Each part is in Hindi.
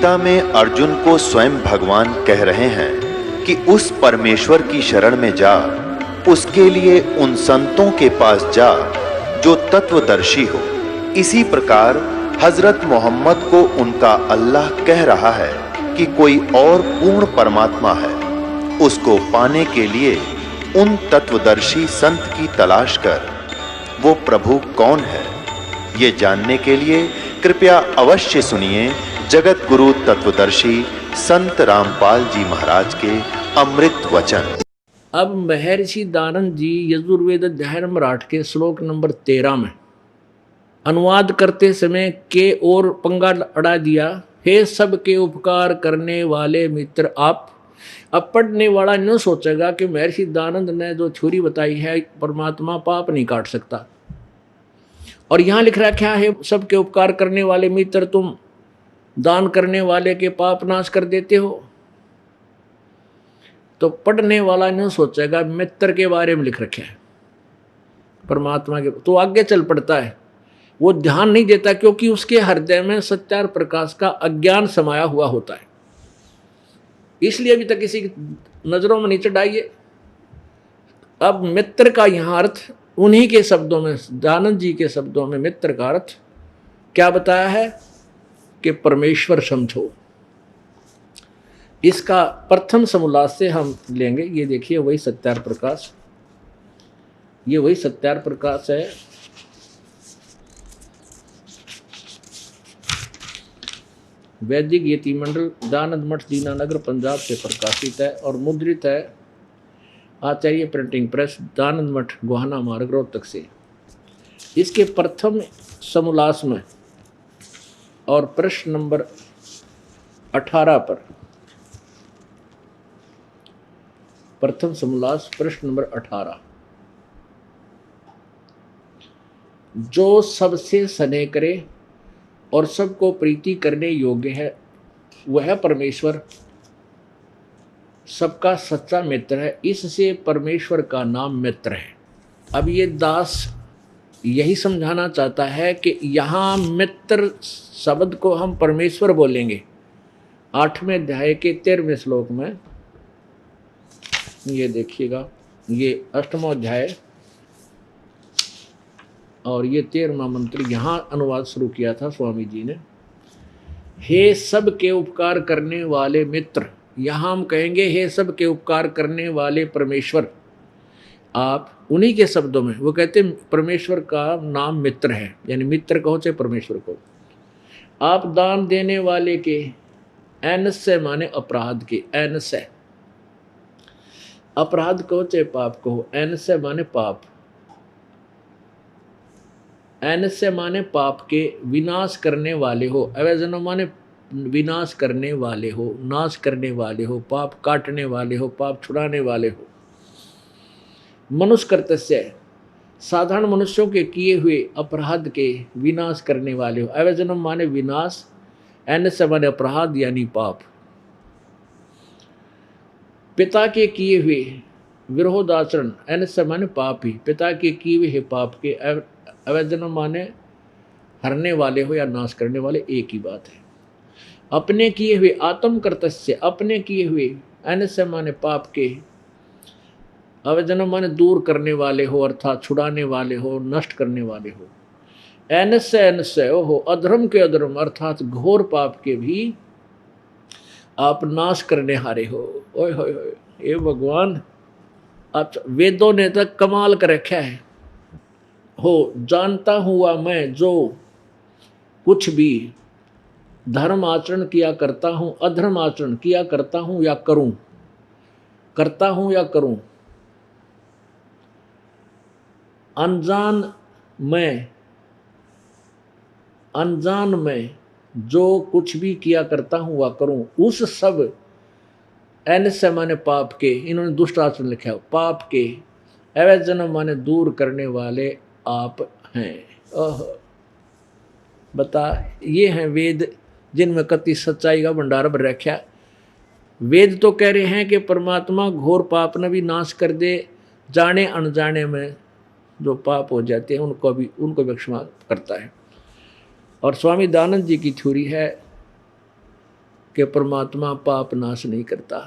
गीता में अर्जुन को स्वयं भगवान कह रहे हैं कि उस परमेश्वर की शरण में जा, उसके लिए उन संतों के पास जा जो तत्वदर्शी हो। इसी प्रकार हजरत मोहम्मद को उनका अल्लाह कह रहा है कि कोई और पूर्ण परमात्मा है, उसको पाने के लिए उन तत्वदर्शी संत की तलाश कर। वो प्रभु कौन है, ये जानने के लिए कृपया अवश्य सुनिए जगत गुरु तत्वदर्शी संत रामपाल जी महाराज के अमृत वचन। अब महर्षि दानंद जी यजुर्वेद अध्याय नंबर 8 के श्लोक नंबर 13 में अनुवाद करते समय के और पंगा अड़ा दिया। हे सबके उपकार करने वाले मित्र आप। अब पढ़ने वाला न सोचेगा कि महर्षि दानंद ने जो थ्योरी बताई है परमात्मा पाप नहीं काट सकता, और यहाँ लिख रखा है सबके उपकार करने वाले मित्र तुम दान करने वाले के पाप नाश कर देते हो। तो पढ़ने वाला न सोचेगा मित्र के बारे में लिख रखा है परमात्मा के, तो आगे चल पड़ता है। वो ध्यान नहीं देता क्योंकि उसके हृदय में सत्यार प्रकाश का अज्ञान समाया हुआ होता है, इसलिए अभी तक किसी की नजरों में नहीं चढ़ाइए। अब मित्र का यहाँ अर्थ उन्हीं के शब्दों में, दानंद जी के शब्दों में मित्र का अर्थ क्या बताया है कि परमेश्वर समझो। इसका प्रथम समोल्लास से हम लेंगे। ये देखिए वही सत्यार प्रकाश, ये वही सत्यार प्रकाश है। वैदिक यति मंडल दानंद मठ दीनानगर पंजाब से प्रकाशित है और मुद्रित है आचार्य प्रिंटिंग प्रेस दानंद मठ गोहाना मार्ग रोहतक से। इसके प्रथम समोल्लास में और प्रश्न नंबर 18 पर, प्रथम समोल्लास प्रश्न नंबर 18, जो सबसे स्नेह करे और सबको प्रीति करने योग्य है वह परमेश्वर सबका सच्चा मित्र है, इससे परमेश्वर का नाम मित्र है। अब ये दास यही समझाना चाहता है कि यहाँ मित्र शब्द को हम परमेश्वर बोलेंगे। 8वें अध्याय के 13वें श्लोक में ये देखिएगा, ये 8वां अध्याय और ये 13वां मंत्र, यहाँ अनुवाद शुरू किया था स्वामी जी ने। हे सब के उपकार करने वाले मित्र, यहाँ हम कहेंगे हे सब के उपकार करने वाले परमेश्वर आप। उन्हीं के शब्दों में वो कहते परमेश्वर का नाम मित्र है, यानी मित्र कहो चाहे परमेश्वर को। आप दान देने वाले के, एन से माने अपराध के, एन से अपराध कहो चाहे पाप कहो, एन से माने पाप, एन से माने पाप के विनाश करने वाले हो, अवैजनो माने विनाश करने वाले हो, नाश करने वाले हो, पाप काटने वाले हो, पाप छुड़ाने वाले हो। मनुष्य कर्तस्य साधारण मनुष्यों के किए हुए अपराध के विनाश करने वाले हो, अवैजनम माने विनाश, एन से माने अपराध यानी पाप। पिता के किए हुए विरोधाचरण, एन से माने पाप ही, पिता के किए हुए पाप के, अवैजनम माने हरने वाले हो या नाश करने वाले, एक ही बात है। अपने किए हुए आत्म कर्तस्य, अपने किए हुए, एन से माने पाप के, अवैजनम माने दूर करने वाले हो अर्थात छुड़ाने वाले हो, नष्ट करने वाले हो। एन से हो अधर्म के अधर्म अर्थात घोर पाप के भी आप नाश करने हारे हो। ओए होए होए, ये भगवान अच्छा वेदों ने तक कमाल कर रखा है। हो जानता हुआ मैं जो कुछ भी धर्म आचरण किया करता हूँ, अधर्म आचरण किया करता हूँ या करूँ, करता हूँ या करूँ, अनजान में जो कुछ भी किया करता हूँ वह करूँ, उस सब, एन से माने पाप के, इन्होंने दुष्ट आचरण लिखा है, पाप के, अवैजनम माने दूर करने वाले आप हैं। ओह बता, ये हैं वेद जिनमें कति सच्चाई का भंडार भर रखा। वेद तो कह रहे हैं कि परमात्मा घोर पाप न भी नाश कर दे, जाने अनजाने में जो पाप हो जाते हैं उनको क्षमा करता है। और स्वामी दानंद जी की थ्योरी है कि परमात्मा पाप नाश नहीं करता।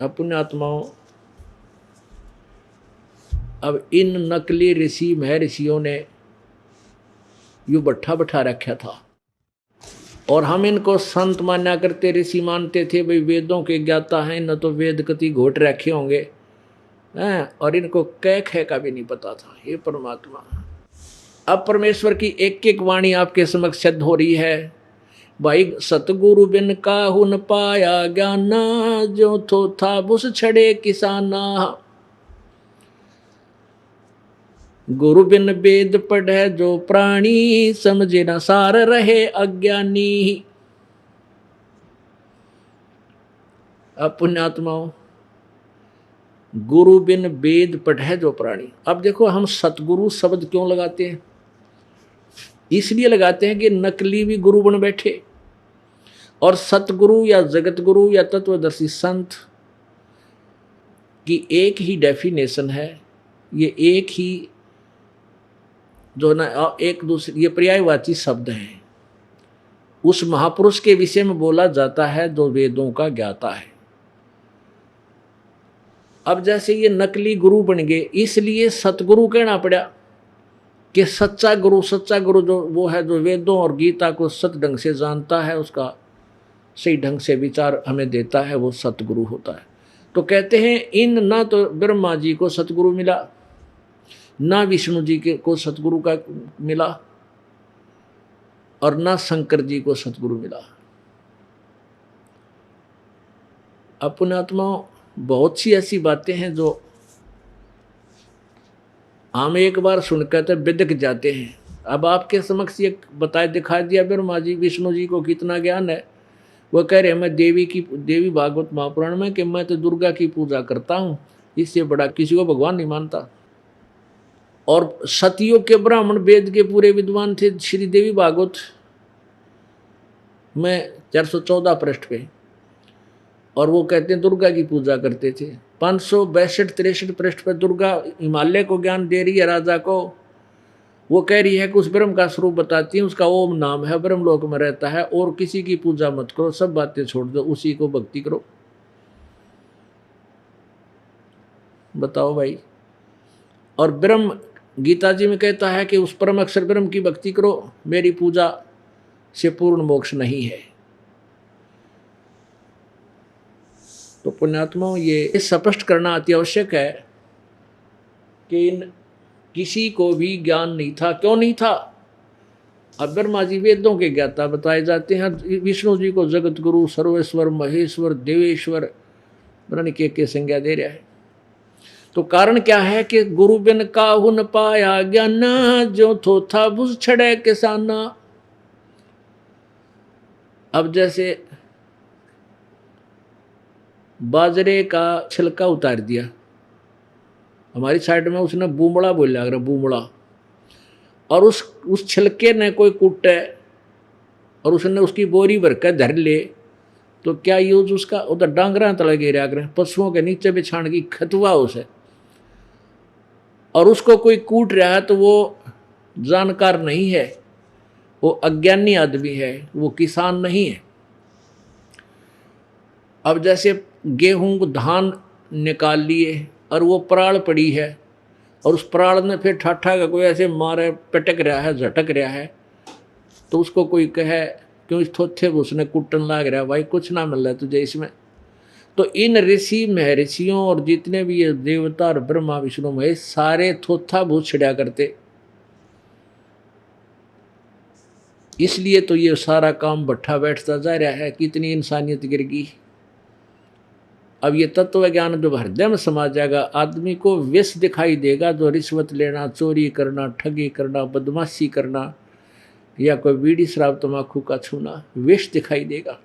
अब पुण्यात्माओं, अब इन नकली ऋषि महर्षियों ने यू बट्ठा बैठा रखा था और हम इनको संत माना करते, ऋषि मानते थे। भाई वेदों के ज्ञाता हैं, न तो वेद कति घोट रखे होंगे हैं, और इनको कह खे का भी नहीं पता था। हे परमात्मा, अब परमेश्वर की एक एक वाणी आपके समक्ष सिद्ध हो रही है। भाई सतगुरु बिन काहू न पाया ज्ञाना, जो थो था बुस छड़े किसाना। गुरु बिन वेद पढ़े जो प्राणी, समझे न सार रहे अज्ञानी। अब पुण्यात्माओं, गुरु बिन वेद पढ़े जो प्राणी। अब देखो हम सतगुरु शब्द क्यों लगाते हैं? इसलिए लगाते हैं कि नकली भी गुरु बन बैठे, और सतगुरु या जगत गुरु या तत्वदर्शी संत की एक ही डेफिनेशन है। ये एक ही जो ना एक दूसरे, ये पर्यायवाची शब्द हैं। उस महापुरुष के विषय में बोला जाता है जो वेदों का ज्ञाता है। अब जैसे ये नकली गुरु बन गए, इसलिए सतगुरु कहना पड़ा कि सच्चा गुरु जो वो है, जो वेदों और गीता को सत ढंग से जानता है, उसका सही ढंग से विचार हमें देता है, वो सतगुरु होता है। तो कहते हैं इन ना तो ब्रह्मा जी को सतगुरु मिला, ना विष्णु जी को सतगुरु का मिला, और ना शंकर जी को सतगुरु मिला। अब पुण्यात्माओं, बहुत सी ऐसी बातें हैं जो हम एक बार सुनकर तो बिदक जाते हैं। अब आपके समक्ष ये बताए दिखा दिया ब्रह्मा जी विष्णु जी को कितना ज्ञान है। वो कह रहे मैं देवी भागवत महापुराण में कि मैं तो दुर्गा की पूजा करता हूँ, इससे बड़ा किसी को भगवान नहीं मानता। और सतयुग के ब्राह्मण वेद के पूरे विद्वान थे। श्री देवी भागवत में 414 पृष्ठ पे, और वो कहते हैं दुर्गा की पूजा करते थे। 562-63 पृष्ठ पर दुर्गा हिमालय को ज्ञान दे रही है राजा को। वो कह रही है कि उस ब्रह्म का स्वरूप बताती है, उसका ओम नाम है, ब्रह्मलोक में रहता है, और किसी की पूजा मत करो, सब बातें छोड़ दो, उसी को भक्ति करो। बताओ भाई। और ब्रह्म गीता जी में कहता है कि उस परम अक्षर ब्रह्म की भक्ति करो, मेरी पूजा से पूर्ण मोक्ष नहीं है। तो पुण्यात्माओं, ये स्पष्ट करना अति आवश्यक है कि किसी को भी ज्ञान नहीं था। क्यों नहीं था? अब ब्रह्मा जी वेदों के ज्ञाता बताए जाते हैं, विष्णु जी को जगत गुरु, सर्वेश्वर, महेश्वर, देवेश्वर, पता के संज्ञा दे रहा है। तो कारण क्या है कि गुरु बिन काहू न पाया ज्ञाना, जो थो था बुझ छड़े किसाना। अब जैसे बाजरे का छिलका उतार दिया, हमारी साइड में उसने बूमड़ा बोल लग रहा, बूमड़ा, और उस छिलके ने कोई कुटे और उसने उसकी बोरी भर कर धर ले, तो क्या यूज उसका? उधर डांगरा तले गिरा कर पशुओं के नीचे बिछाने की खतवा उसे, और उसको कोई कूट रहा है तो वो जानकार नहीं है, वो अज्ञानी आदमी है, वो किसान नहीं है। अब जैसे गेहूं धान निकाल लिए और वो पराल पड़ी है, और उस पराल ने फिर ठाठा का कोई ऐसे मारे, पटक रहा है, झटक रहा है, तो उसको कोई कहे क्यों इस थोथे उसने कुटन लाग रहा है, भाई कुछ ना मिल रहा है तुझे इसमें। तो इन ऋषि महर्षियों और जितने भी ये देवता और ब्रह्मा विष्णु महेश सारे थोथा भूत छिड़ा करते, इसलिए तो ये सारा काम बट्ठा बैठता जा रहा है। कितनी इंसानियत गिर गई। अब ये तत्व ज्ञान जो हृदय में समा जाएगा, आदमी को विष दिखाई देगा, जो रिश्वत लेना, चोरी करना, ठगी करना, बदमाशी करना, या कोई बीड़ी शराब तम्बाकू का छूना, विष दिखाई देगा।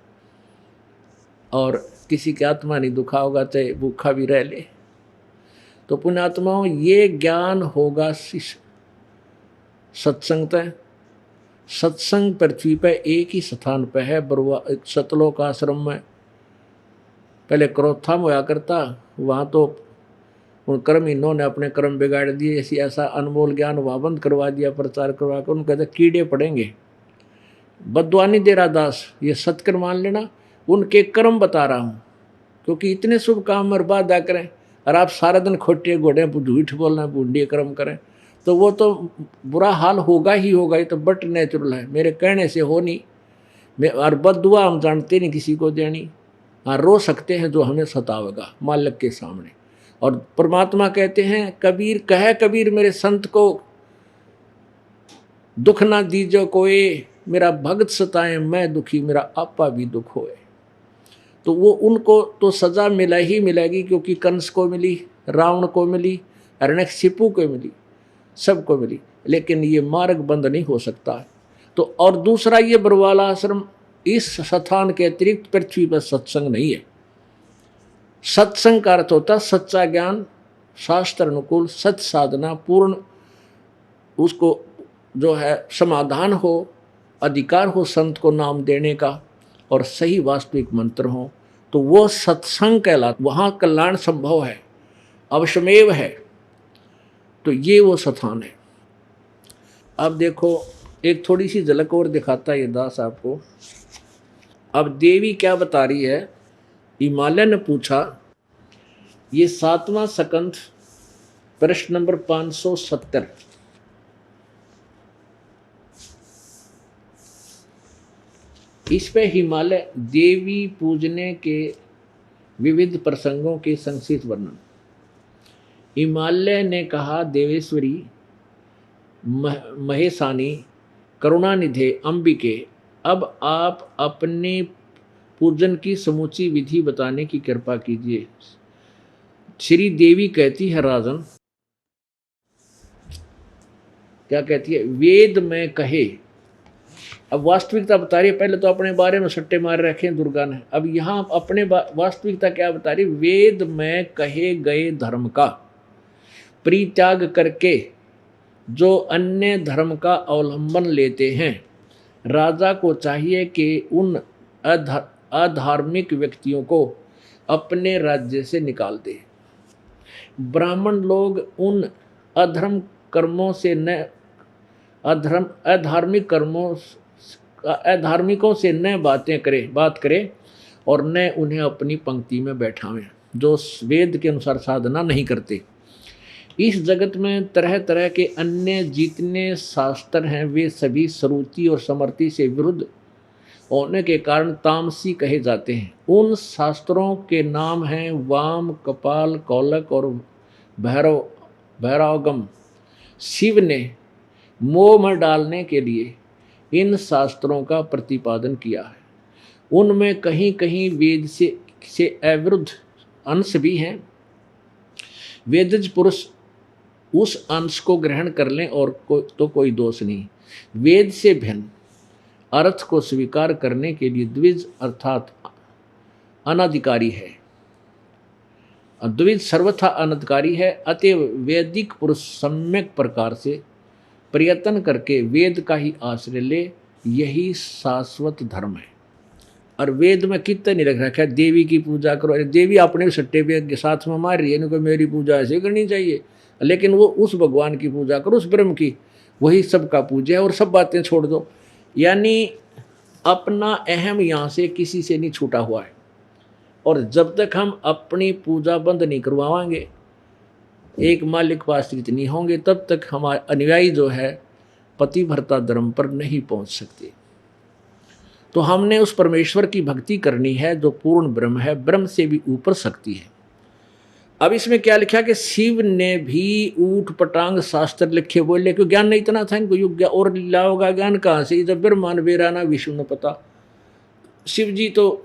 और किसी की आत्मा नहीं दुखा होगा, चाहे भूखा भी रह ले। तो पुण्यात्माओं, ये ज्ञान होगा सत्संग तय। सत्संग पृथ्वी पर एक ही स्थान पर है, सतलोक आश्रम में पहले क्रोथा में होया करता, वहाँ तो उन कर्म इन्होंने अपने कर्म बिगाड़ दिए, ऐसा अनमोल ज्ञान वहाँ बंद करवा दिया, प्रचार करवा कर। उनको कहते कीड़े पड़ेंगे, बद्दुआ नहीं दे रहा दास, ये सत्कर्म मान लेना, उनके कर्म बता रहा हूँ। क्योंकि इतने शुभ काम बर्बाद आ करें और आप सारा दिन खोटे घोड़े झूठ बोलना, बूढ़ी कर्म करें, तो वो तो बुरा हाल होगा ही होगा। ये तो बट नेचुरल है, मेरे कहने से हो नहीं। मैं और बद्दुआ हम जानते नहीं किसी को देनी। हाँ, रो सकते हैं जो हमें सतावेगा मालिक के सामने। और परमात्मा कहते हैं, कबीर कहे कबीर मेरे संत को दुख ना दीजो कोई, मेरा भगत सताए मैं दुखी, मेरा आपा भी दुख होए। तो वो उनको तो सजा मिला ही मिलेगी, क्योंकि कंस को मिली, रावण को मिली, हिरण्यकशिपु को मिली, सबको मिली, लेकिन ये मार्ग बंद नहीं हो सकता। तो और दूसरा, ये बरवाला आश्रम, इस स्थान के अतिरिक्त पृथ्वी पर सत्संग नहीं है। सत्संग का अर्थ होता सच्चा ज्ञान, शास्त्र अनुकूल सच साधना, पूर्ण उसको जो है समाधान हो, अधिकार हो संत को नाम देने का, और सही वास्तविक मंत्र हो, तो वो सत्संग कहलाता। वहाँ कल्याण संभव है, अवश्यमेव है। तो ये वो स्थान है। अब देखो, एक थोड़ी सी झलक और दिखाता है ये दास आपको। अब देवी क्या बता रही है, हिमालय ने पूछा, ये 7वां स्कंध प्रश्न नंबर 570। इस पे हिमालय देवी पूजने के विविध प्रसंगों के संक्षिप्त वर्णन। हिमालय ने कहा, देवेश्वरी महेशानी करुणानिधे अंबिके, अब आप अपने पूजन की समूची विधि बताने की कृपा कीजिए। श्री देवी कहती है, राजन क्या कहती है, वेद में कहे। अब वास्तविकता बता रही है, पहले तो अपने बारे में सट्टे मार रखे हैं दुर्गा ने, अब यहाँ अपने वास्तविकता क्या बता रही, वेद में कहे गए धर्म का परित्याग करके जो अन्य धर्म का अवलंबन लेते हैं, राजा को चाहिए कि उन अधार्मिक व्यक्तियों को अपने राज्य से निकाल दे। ब्राह्मण लोग उन अधर्म कर्मों से न अधार्मिकों से न बात करे और न उन्हें अपनी पंक्ति में बैठावें, जो वेद के अनुसार साधना नहीं करते। इस जगत में तरह तरह के अन्य जितने शास्त्र हैं, वे सभी श्रुति और स्मृति से विरुद्ध होने के कारण तामसी कहे जाते हैं। उन शास्त्रों के नाम हैं वाम, कपाल, कौलक और भैरवगम। शिव ने मोह में डालने के लिए इन शास्त्रों का प्रतिपादन किया है। उनमें कहीं कहीं वेद से अविरुद्ध अंश भी हैं। वेदज पुरुष उस अंश को ग्रहण कर लें और तो कोई दोष नहीं। वेद से भिन्न अर्थ को स्वीकार करने के लिए द्विज अर्थात अनाधिकारी है। द्विज सर्वथा अनाधिकारी है। अतएव वैदिक पुरुष सम्यक प्रकार से प्रयत्न करके वेद का ही आश्रय ले, यही शाश्वत धर्म है। और वेद में कितना नहीं रख रखा है देवी की पूजा करो। अरे देवी अपने सट्टे पे साथ में मार रही है, इनको मेरी पूजा ऐसे करनी चाहिए, लेकिन वो उस भगवान की पूजा करो, उस ब्रह्म की, वही सबका पूजा है, और सब बातें छोड़ दो। यानी अपना अहम यहाँ से किसी से नहीं छूटा हुआ है। और जब तक हम अपनी पूजा बंद नहीं करवाएंगे, एक मालिक पास नहीं होंगे, तब तक हमारे अनुयायी जो है पतिव्रता धर्म पर नहीं पहुँच सकते। तो हमने उस परमेश्वर की भक्ति करनी है जो पूर्ण ब्रह्म है, ब्रह्म से भी ऊपर शक्ति है। अब इसमें क्या लिखा कि शिव ने भी ऊट पटांग शास्त्र लिखे, बोले क्यों ज्ञान नहीं इतना था इनको, युग और लाओगा ज्ञान कहाँ से, जब ब्रह्मांड बेराना विष्णु ने पता। शिव जी तो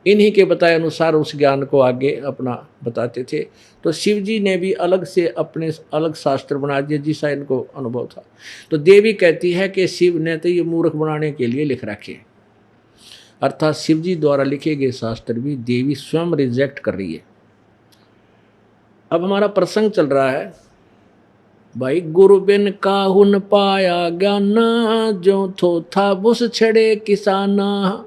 इन्हीं के बताए अनुसार उस ज्ञान को आगे अपना बताते थे। तो शिव जी ने भी अलग से अपने अलग शास्त्र बना दिए जिसका इनको अनुभव था। तो देवी कहती है कि शिव ने तो ये मूर्ख बनाने के लिए लिख रखे, अर्थात शिव जी द्वारा लिखे गए शास्त्र भी देवी स्वयं रिजेक्ट कर रही है। अब हमारा प्रसंग चल रहा है, भाई गुरु बिन काहुन पाया ज्ञाना, जो थो था बुस छड़े किसाना।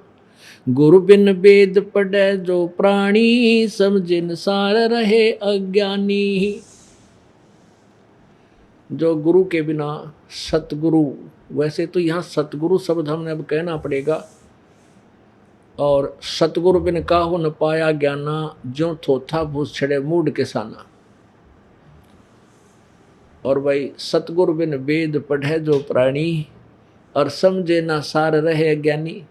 गुरु बिन वेद पढ़े जो प्राणी, समझिन सार रहे अज्ञानी। जो गुरु के बिना सतगुरु, वैसे तो यहाँ सतगुरु शब्द हमने अब कहना पड़ेगा। और सतगुरु बिन काहू न पाया ज्ञाना, जो थोथा भूस छड़े मूड के साना। और भाई सतगुरु बिन वेद पढ़े जो प्राणी, और समझे ना सार रहे ज्ञानी।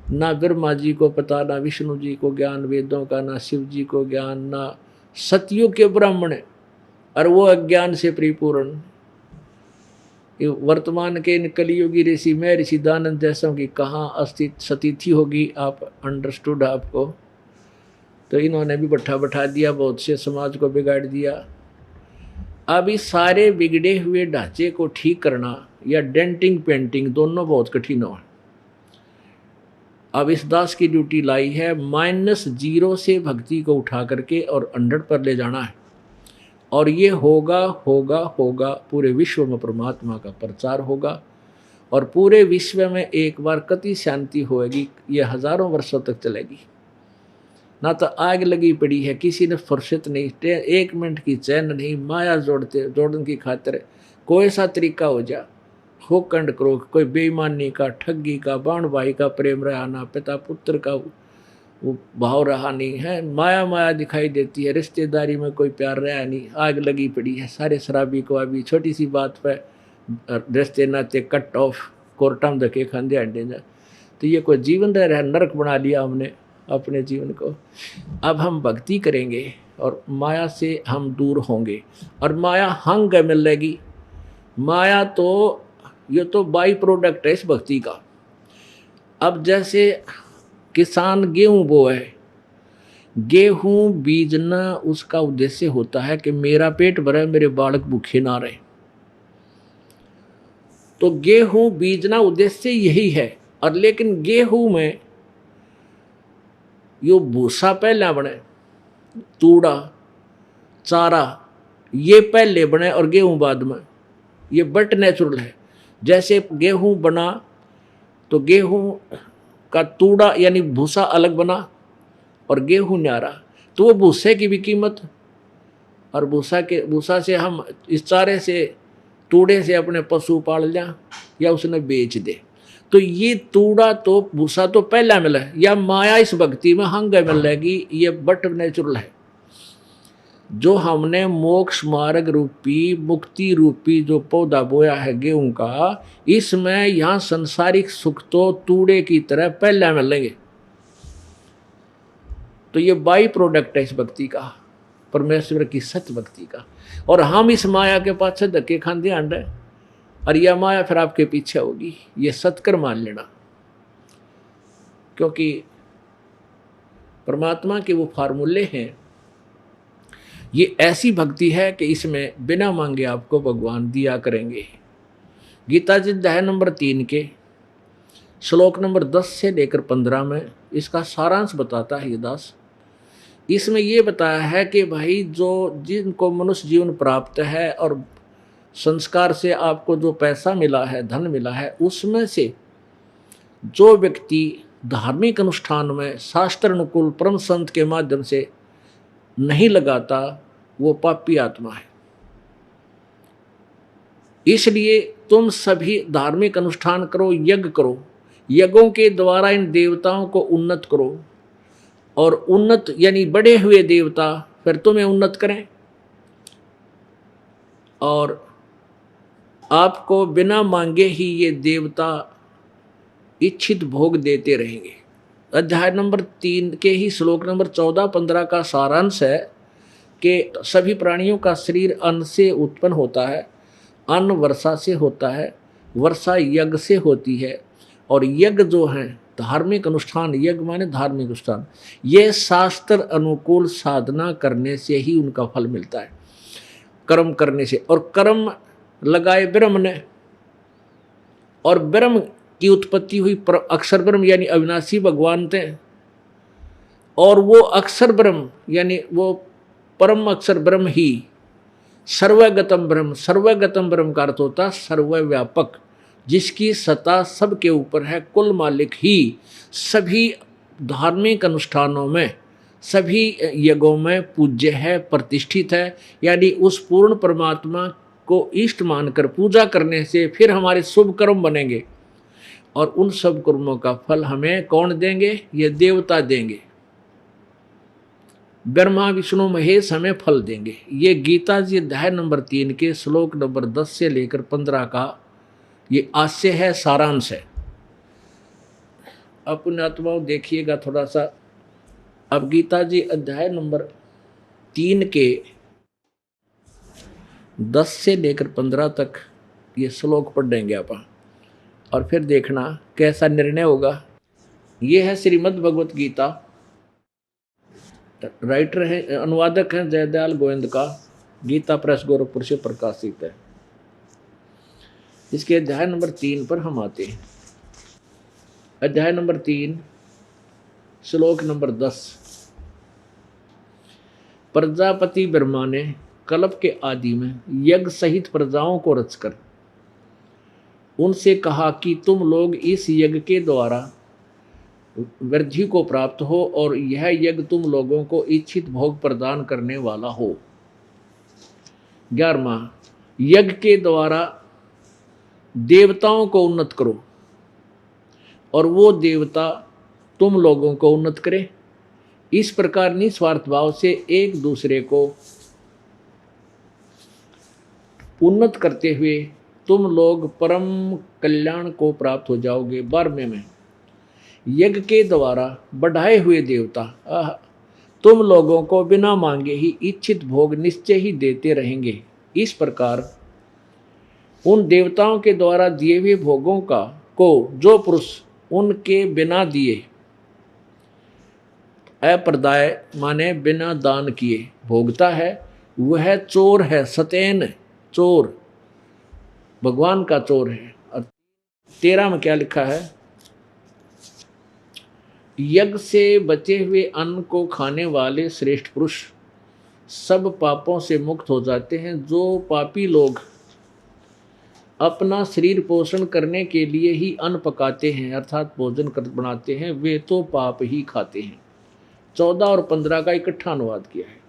ना ब्रह्मा जी को पता, ना विष्णु जी को ज्ञान वेदों का, ना शिव जी को ज्ञान, ना सतयुग के ब्राह्मण, और वो अज्ञान से परिपूर्ण। वर्तमान के इन कलियुगी ऋषि में ऋषि दानंद जैसों की कहाँ अस्तित्व सतिथि होगी, आप अंडरस्टूड आपको। तो इन्होंने भी बैठा दिया, बहुत से समाज को बिगाड़ दिया। अब इस सारे बिगड़े हुए ढांचे को ठीक करना या डेंटिंग पेंटिंग दोनों बहुत कठिन हो। अब इस दास की ड्यूटी लाई है -0 से भक्ति को उठा करके और 100 पर ले जाना है। और ये होगा होगा होगा, पूरे विश्व में परमात्मा का प्रचार होगा और पूरे विश्व में एक बार कति शांति होएगी। ये हजारों वर्षों तक चलेगी। ना तो आग लगी पड़ी है, किसी ने फुर्सत नहीं, 1 मिनट की चैन नहीं। माया जोड़ने की खातिर कोई सा तरीका हो जा, हो कंड करो, कोई बेईमानी का, ठगी का, बाण भाई का प्रेम रहा ना, पिता पुत्र का वो भाव रहा नहीं है। माया माया दिखाई देती है, रिश्तेदारी में कोई प्यार रहा नहीं। आग लगी पड़ी है, सारे शराबी को अभी छोटी सी बात पर रिश्ते नाते कट ऑफ, कोर्टा में धके खांदे अंडे जा। तो ये कोई जीवन रह रहा है, नरक बना लिया हमने अपने जीवन को। अब हम भक्ति करेंगे और माया से हम दूर होंगे और माया हंग मिलेगी। माया तो ये तो बाई प्रोडक्ट है इस भक्ति का। अब जैसे किसान गेहूं बोए, गेहूं बीजना उसका उद्देश्य होता है कि मेरा पेट भरे, मेरे बालक भूखे ना रहे। तो गेहूं बीजना उद्देश्य यही है। और लेकिन गेहूं में यो भूसा पहले बने, तूड़ा चारा ये पहले बने और गेहूं बाद में, ये बट नेचुरल है। जैसे गेहूं बना तो गेहूं का तूड़ा यानी भूसा अलग बना और गेहूं न्यारा, तो वो भूसे की भी कीमत, और भूसा से हम इस चारे से तूड़े से अपने पशु पाल लें या उसने बेच दे। तो ये तूड़ा तो भूसा तो पहला मिला है, या माया इस भक्ति में हंग मिलेगी। ये बट नेचुरल है। जो हमने मोक्ष मार्ग रूपी मुक्ति रूपी जो पौधा बोया है गेहूं का, इसमें यहाँ संसारिक सुख तो तूड़े की तरह पहले मिलेंगे। तो ये बाई प्रोडक्ट है इस भक्ति का, परमेश्वर की सत्य भक्ति का। और हम इस माया के पास धक्के खाते आंडे, और यह माया फिर आपके पीछे होगी। ये सत्कर मान लेना, क्योंकि परमात्मा के वो फार्मूले हैं। ये ऐसी भक्ति है कि इसमें बिना मांगे आपको भगवान दिया करेंगे। गीता जी अध्याय नंबर 3 के श्लोक नंबर 10 से लेकर 15 में इसका सारांश बताता है ये दास। इसमें ये बताया है कि भाई जो जिनको मनुष्य जीवन प्राप्त है और संस्कार से आपको जो पैसा मिला है, धन मिला है, उसमें से जो व्यक्ति धार्मिक अनुष्ठान में शास्त्र अनुकूल परम संत के माध्यम से नहीं लगाता, वो पापी आत्मा है। इसलिए तुम सभी धार्मिक अनुष्ठान करो, यज्ञ करो, यज्ञों के द्वारा इन देवताओं को उन्नत करो, और उन्नत यानी बढ़े हुए देवता फिर तुम्हें उन्नत करें और आपको बिना मांगे ही ये देवता इच्छित भोग देते रहेंगे। अध्याय नंबर 3 के ही श्लोक नंबर 14-15 का सारांश है कि सभी प्राणियों का शरीर अन्न से उत्पन्न होता है, अन्न वर्षा से होता है, वर्षा यज्ञ से होती है, और यज्ञ जो हैं धार्मिक अनुष्ठान, यज्ञ माने धार्मिक अनुष्ठान, ये शास्त्र अनुकूल साधना करने से ही उनका फल मिलता है, कर्म करने से। और कर्म लगाए ब्रह्म ने, और ब्रह्म की उत्पत्ति हुई अक्षर ब्रह्म यानी अविनाशी भगवान थे, और वो अक्षर ब्रह्म यानी वो परम अक्षर ब्रह्म ही सर्वगतम ब्रह्म। सर्वगतम ब्रह्म का अर्थ होता सर्वव्यापक, जिसकी सत्ता सबके ऊपर है, कुल मालिक ही सभी धार्मिक अनुष्ठानों में, सभी यज्ञों में पूज्य है, प्रतिष्ठित है। यानी उस पूर्ण परमात्मा को इष्ट मानकर पूजा करने से फिर हमारे शुभ कर्म बनेंगे और उन सब कर्मों का फल हमें कौन देंगे? ये देवता देंगे। ब्रह्मा विष्णु महेश हमें फल देंगे। ये गीता जी अध्याय नंबर 3 के श्लोक नंबर 10 से लेकर 15 का ये आशय है, सारांश है। अब पुण्यात्माओं देखिएगा थोड़ा सा। अब गीता जी अध्याय नंबर 3 के 10 से लेकर 15 तक ये श्लोक पढ़ेंगे अपन, और फिर देखना कैसा निर्णय होगा। ये है श्रीमद् भगवत गीता। राइटर है, अनुवादक है जयदयाल गोविंद का, गीता प्रेस गोरखपुर से प्रकाशित है। इसके अध्याय नंबर 3 पर हम आते हैं। अध्याय नंबर 3 श्लोक नंबर 10। प्रजापति ब्रह्मा ने कल्प के आदि में यज्ञ सहित प्रजाओं को रचकर उनसे कहा कि तुम लोग इस यज्ञ के द्वारा वृद्धि को प्राप्त हो और यह यज्ञ तुम लोगों को इच्छित भोग प्रदान करने वाला हो। 11वां, यज्ञ के द्वारा देवताओं को उन्नत करो और वो देवता तुम लोगों को उन्नत करे। इस प्रकार निस्वार्थ भाव से एक दूसरे को उन्नत करते हुए तुम लोग परम कल्याण को प्राप्त हो जाओगे। 12वें में, यज्ञ के द्वारा बढ़ाए हुए देवता तुम लोगों को बिना मांगे ही इच्छित भोग निश्चय ही देते रहेंगे। इस प्रकार उन देवताओं के द्वारा दिए हुए भोगों को जो पुरुष उनके बिना दिए, अप्रदाय माने बिना दान किए भोगता है, वह चोर है, सतेन चोर, भगवान का चोर है। और 13 में क्या लिखा है? यज्ञ से बचे हुए अन्न को खाने वाले श्रेष्ठ पुरुष सब पापों से मुक्त हो जाते हैं। जो पापी लोग अपना शरीर पोषण करने के लिए ही अन्न पकाते हैं अर्थात भोजन बनाते हैं, वे तो पाप ही खाते हैं। 14 और 15 का इकट्ठा अनुवाद किया है।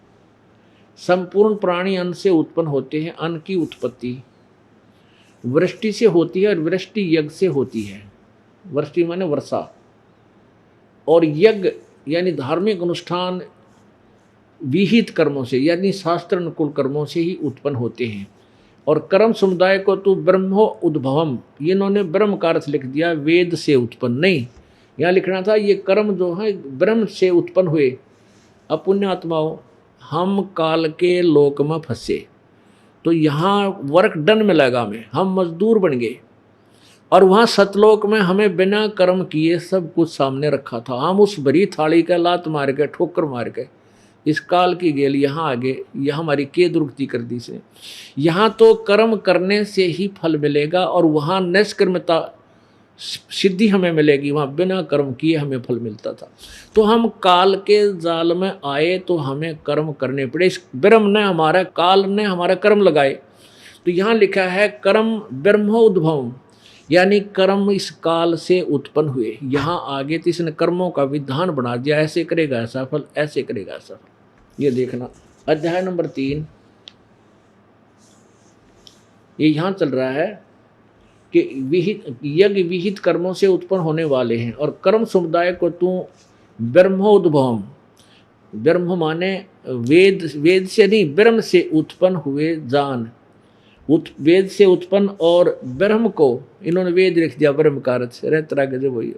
संपूर्ण प्राणी अन्न से उत्पन्न होते हैं। अन्न की उत्पत्ति वृष्टि से होती है और वृष्टि यज्ञ से होती है। वृष्टि माने वर्षा, और यज्ञ यानी धार्मिक अनुष्ठान विहित कर्मों से यानी शास्त्र अनुकूल कर्मों से ही उत्पन्न होते हैं। और कर्म समुदाय को तो ब्रह्मो उद्भवम, इन्होंने ब्रह्म का अर्थ लिख दिया, वेद से उत्पन्न नहीं, यहाँ लिखना था ये कर्म जो है ब्रह्म से उत्पन्न हुए। अपुण्य आत्माओं, हम काल के लोक में फंसे तो यहाँ वर्क डन में लगा में हम मजदूर बन गए, और वहाँ सतलोक में हमें बिना कर्म किए सब कुछ सामने रखा था। हम उस भरी थाली का लात मार के ठोकर मार के इस काल की गेल यहाँ आगे यह हमारी के दुर्गति कर दी से। यहाँ तो कर्म करने से ही फल मिलेगा और वहाँ निष्कर्मता सिद्धि हमें मिलेगी, वहाँ बिना कर्म किए हमें फल मिलता था। तो हम काल के जाल में आए तो हमें कर्म करने पड़े। इस ब्रह्म ने हमारा, काल ने हमारा कर्म लगाए। तो यहाँ लिखा है कर्म ब्रह्मोद्भव, यानी कर्म इस काल से उत्पन्न हुए। यहाँ आगे तो इसने कर्मों का विधान बना दिया, ऐसे करेगा ऐसा फल, ऐसे करेगा ऐसा फल। ये देखना अध्याय नंबर 3 ये यहाँ चल रहा है कि यज्ञ विहित कर्मों से उत्पन्न होने वाले हैं और कर्म समुदाय को तू ब्रह्मोद्भवम, ब्रह्म माने वेद, वेद से नहीं ब्रह्म से उत्पन्न हुए जान, वेद से उत्पन्न, और ब्रह्म को इन्होंने वेद लिख दिया ब्रह्म का अर्थ से रहता गजब वही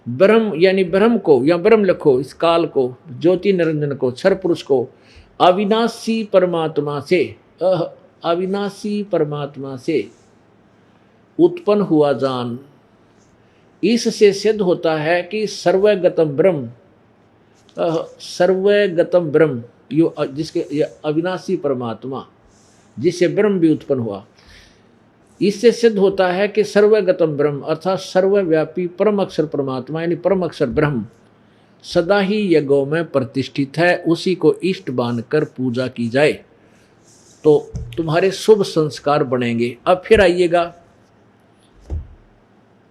ब्रह्म, यानी ब्रह्म को या ब्रह्म लिखो, इस काल को, ज्योति निरंजन को, क्षर पुरुष को, अविनाशी परमात्मा से, अविनाशी परमात्मा से उत्पन्न हुआ जान। इससे सिद्ध होता है कि सर्वगतम ब्रह्म, सर्वगतम ब्रह्म यो जिसके अविनाशी परमात्मा जिससे ब्रह्म भी उत्पन्न हुआ, इससे सिद्ध होता है कि सर्वगतम ब्रह्म अर्थात सर्वव्यापी परम अक्षर परमात्मा यानी परम अक्षर ब्रह्म सदा ही यज्ञों में प्रतिष्ठित है। उसी को इष्ट मानकर पूजा की जाए तो तुम्हारे शुभ संस्कार बनेंगे। अब फिर आइएगा,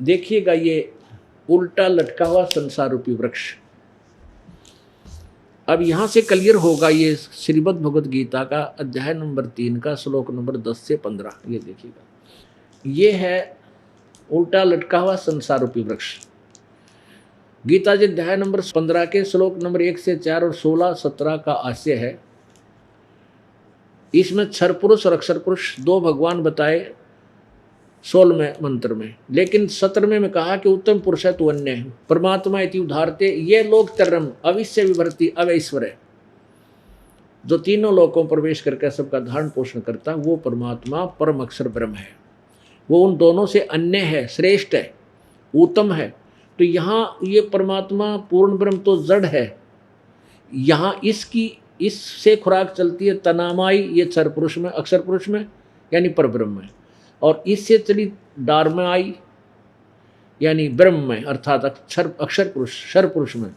देखिएगा ये उल्टा लटका हुआ संसार रूपी वृक्ष। अब यहाँ से क्लियर होगा ये श्रीमद् भगवद गीता का अध्याय नंबर 3 का श्लोक नंबर 10 से 15। ये देखिएगा, ये है उल्टा लटका हुआ संसार रूपी वृक्ष। गीता जी अध्याय नंबर 15 के श्लोक नंबर 1 से 4 और 16, 17 का आशय है। इसमें क्षर पुरुष और अक्षर पुरुष दो भगवान बताए 16वें मंत्र में, लेकिन 17वें में कहा कि उत्तम पुरुष है तू अन्य है, परमात्मा इति उदाहरते ये लोक तरम अविश्य विभर्ति अवैश्वर। जो तीनों लोकों में प्रवेश करके सबका धारण पोषण करता है वो परमात्मा परम अक्षर ब्रह्म है। वो उन दोनों से अन्य है, श्रेष्ठ है, उत्तम है। तो यहाँ ये परमात्मा पूर्ण ब्रह्म तो जड़ है, यहाँ इससे खुराक चलती है तनामाई, ये क्षर पुरुष में, अक्षर पुरुष में यानी पर ब्रह्म में, और इससे चली डार में आई यानी ब्रह्म में अर्थात अक्षर पुरुष क्षर पुरुष में,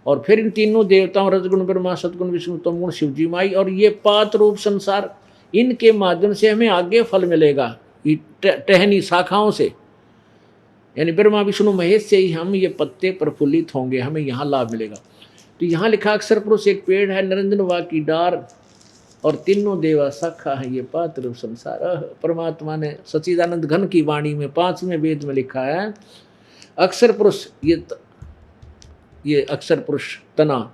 और फिर इन तीनों देवताओं रजगुण ब्रह्मा सतगुण विष्णु तमगुण शिवजी माई और ये पात रूप संसार, इनके माध्यम से हमें आगे फल मिलेगा टहनी शाखाओं से, यानी ब्रह्मा विष्णु महेश से ही हम ये पत्ते प्रफुल्लित होंगे, हमें यहाँ लाभ मिलेगा। तो यहाँ लिखा अक्षर पुरुष एक पेड़ है, निरंजन वा की डार और तीनों देवा शाखा है ये पात रूप संसार। परमात्मा ने सच्चिदानंद घन की वाणी में 5वें वेद में लिखा है अक्षर पुरुष, ये अक्षर पुरुष तना,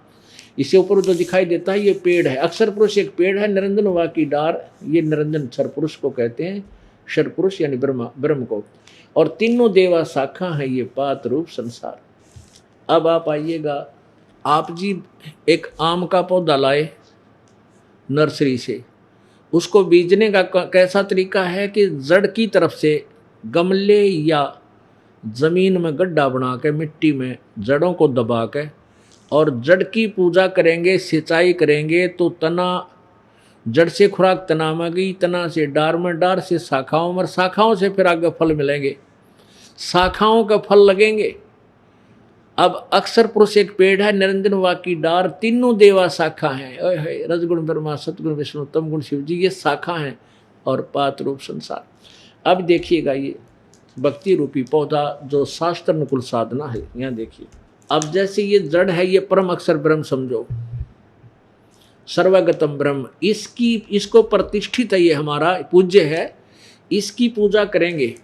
इससे ऊपर जो दिखाई देता है ये पेड़ है। अक्षर पुरुष एक पेड़ है, निरंजन वा की डार, ये निरंजन क्षर पुरुष को कहते हैं, क्षर पुरुष यानी ब्रह्म को, और तीनों देवा शाखा है ये पात रूप संसार। अब आप आइएगा, आप जी एक आम का पौधा लाए नर्सरी से, उसको बीजने का कैसा तरीका है कि जड़ की तरफ से गमले या ज़मीन में गड्ढा बना के मिट्टी में जड़ों को दबा के और जड़ की पूजा करेंगे, सिंचाई करेंगे, तो तना जड़ से खुराक तना में गई, तना से डार में, डार से शाखाओं में, शाखाओं से फिर आगे फल मिलेंगे, शाखाओं का फल लगेंगे। अब अक्षर पुरुष एक पेड़ है, निरंजन वा की डार, तीनों देवा शाखा हैं, रजगुण ब्रह्मा सतगुण विष्णु तमगुण शिवजी ये शाखा हैं, और पात रूप संसार। अब देखिएगा ये भक्ति रूपी पौधा जो शास्त्र अनुकूल साधना है, यहाँ देखिए। अब जैसे ये जड़ है, ये परम अक्षर ब्रह्म समझो, सर्वगतम ब्रह्म, इसको प्रतिष्ठित है, ये हमारा पूज्य है, इसकी पूजा करेंगे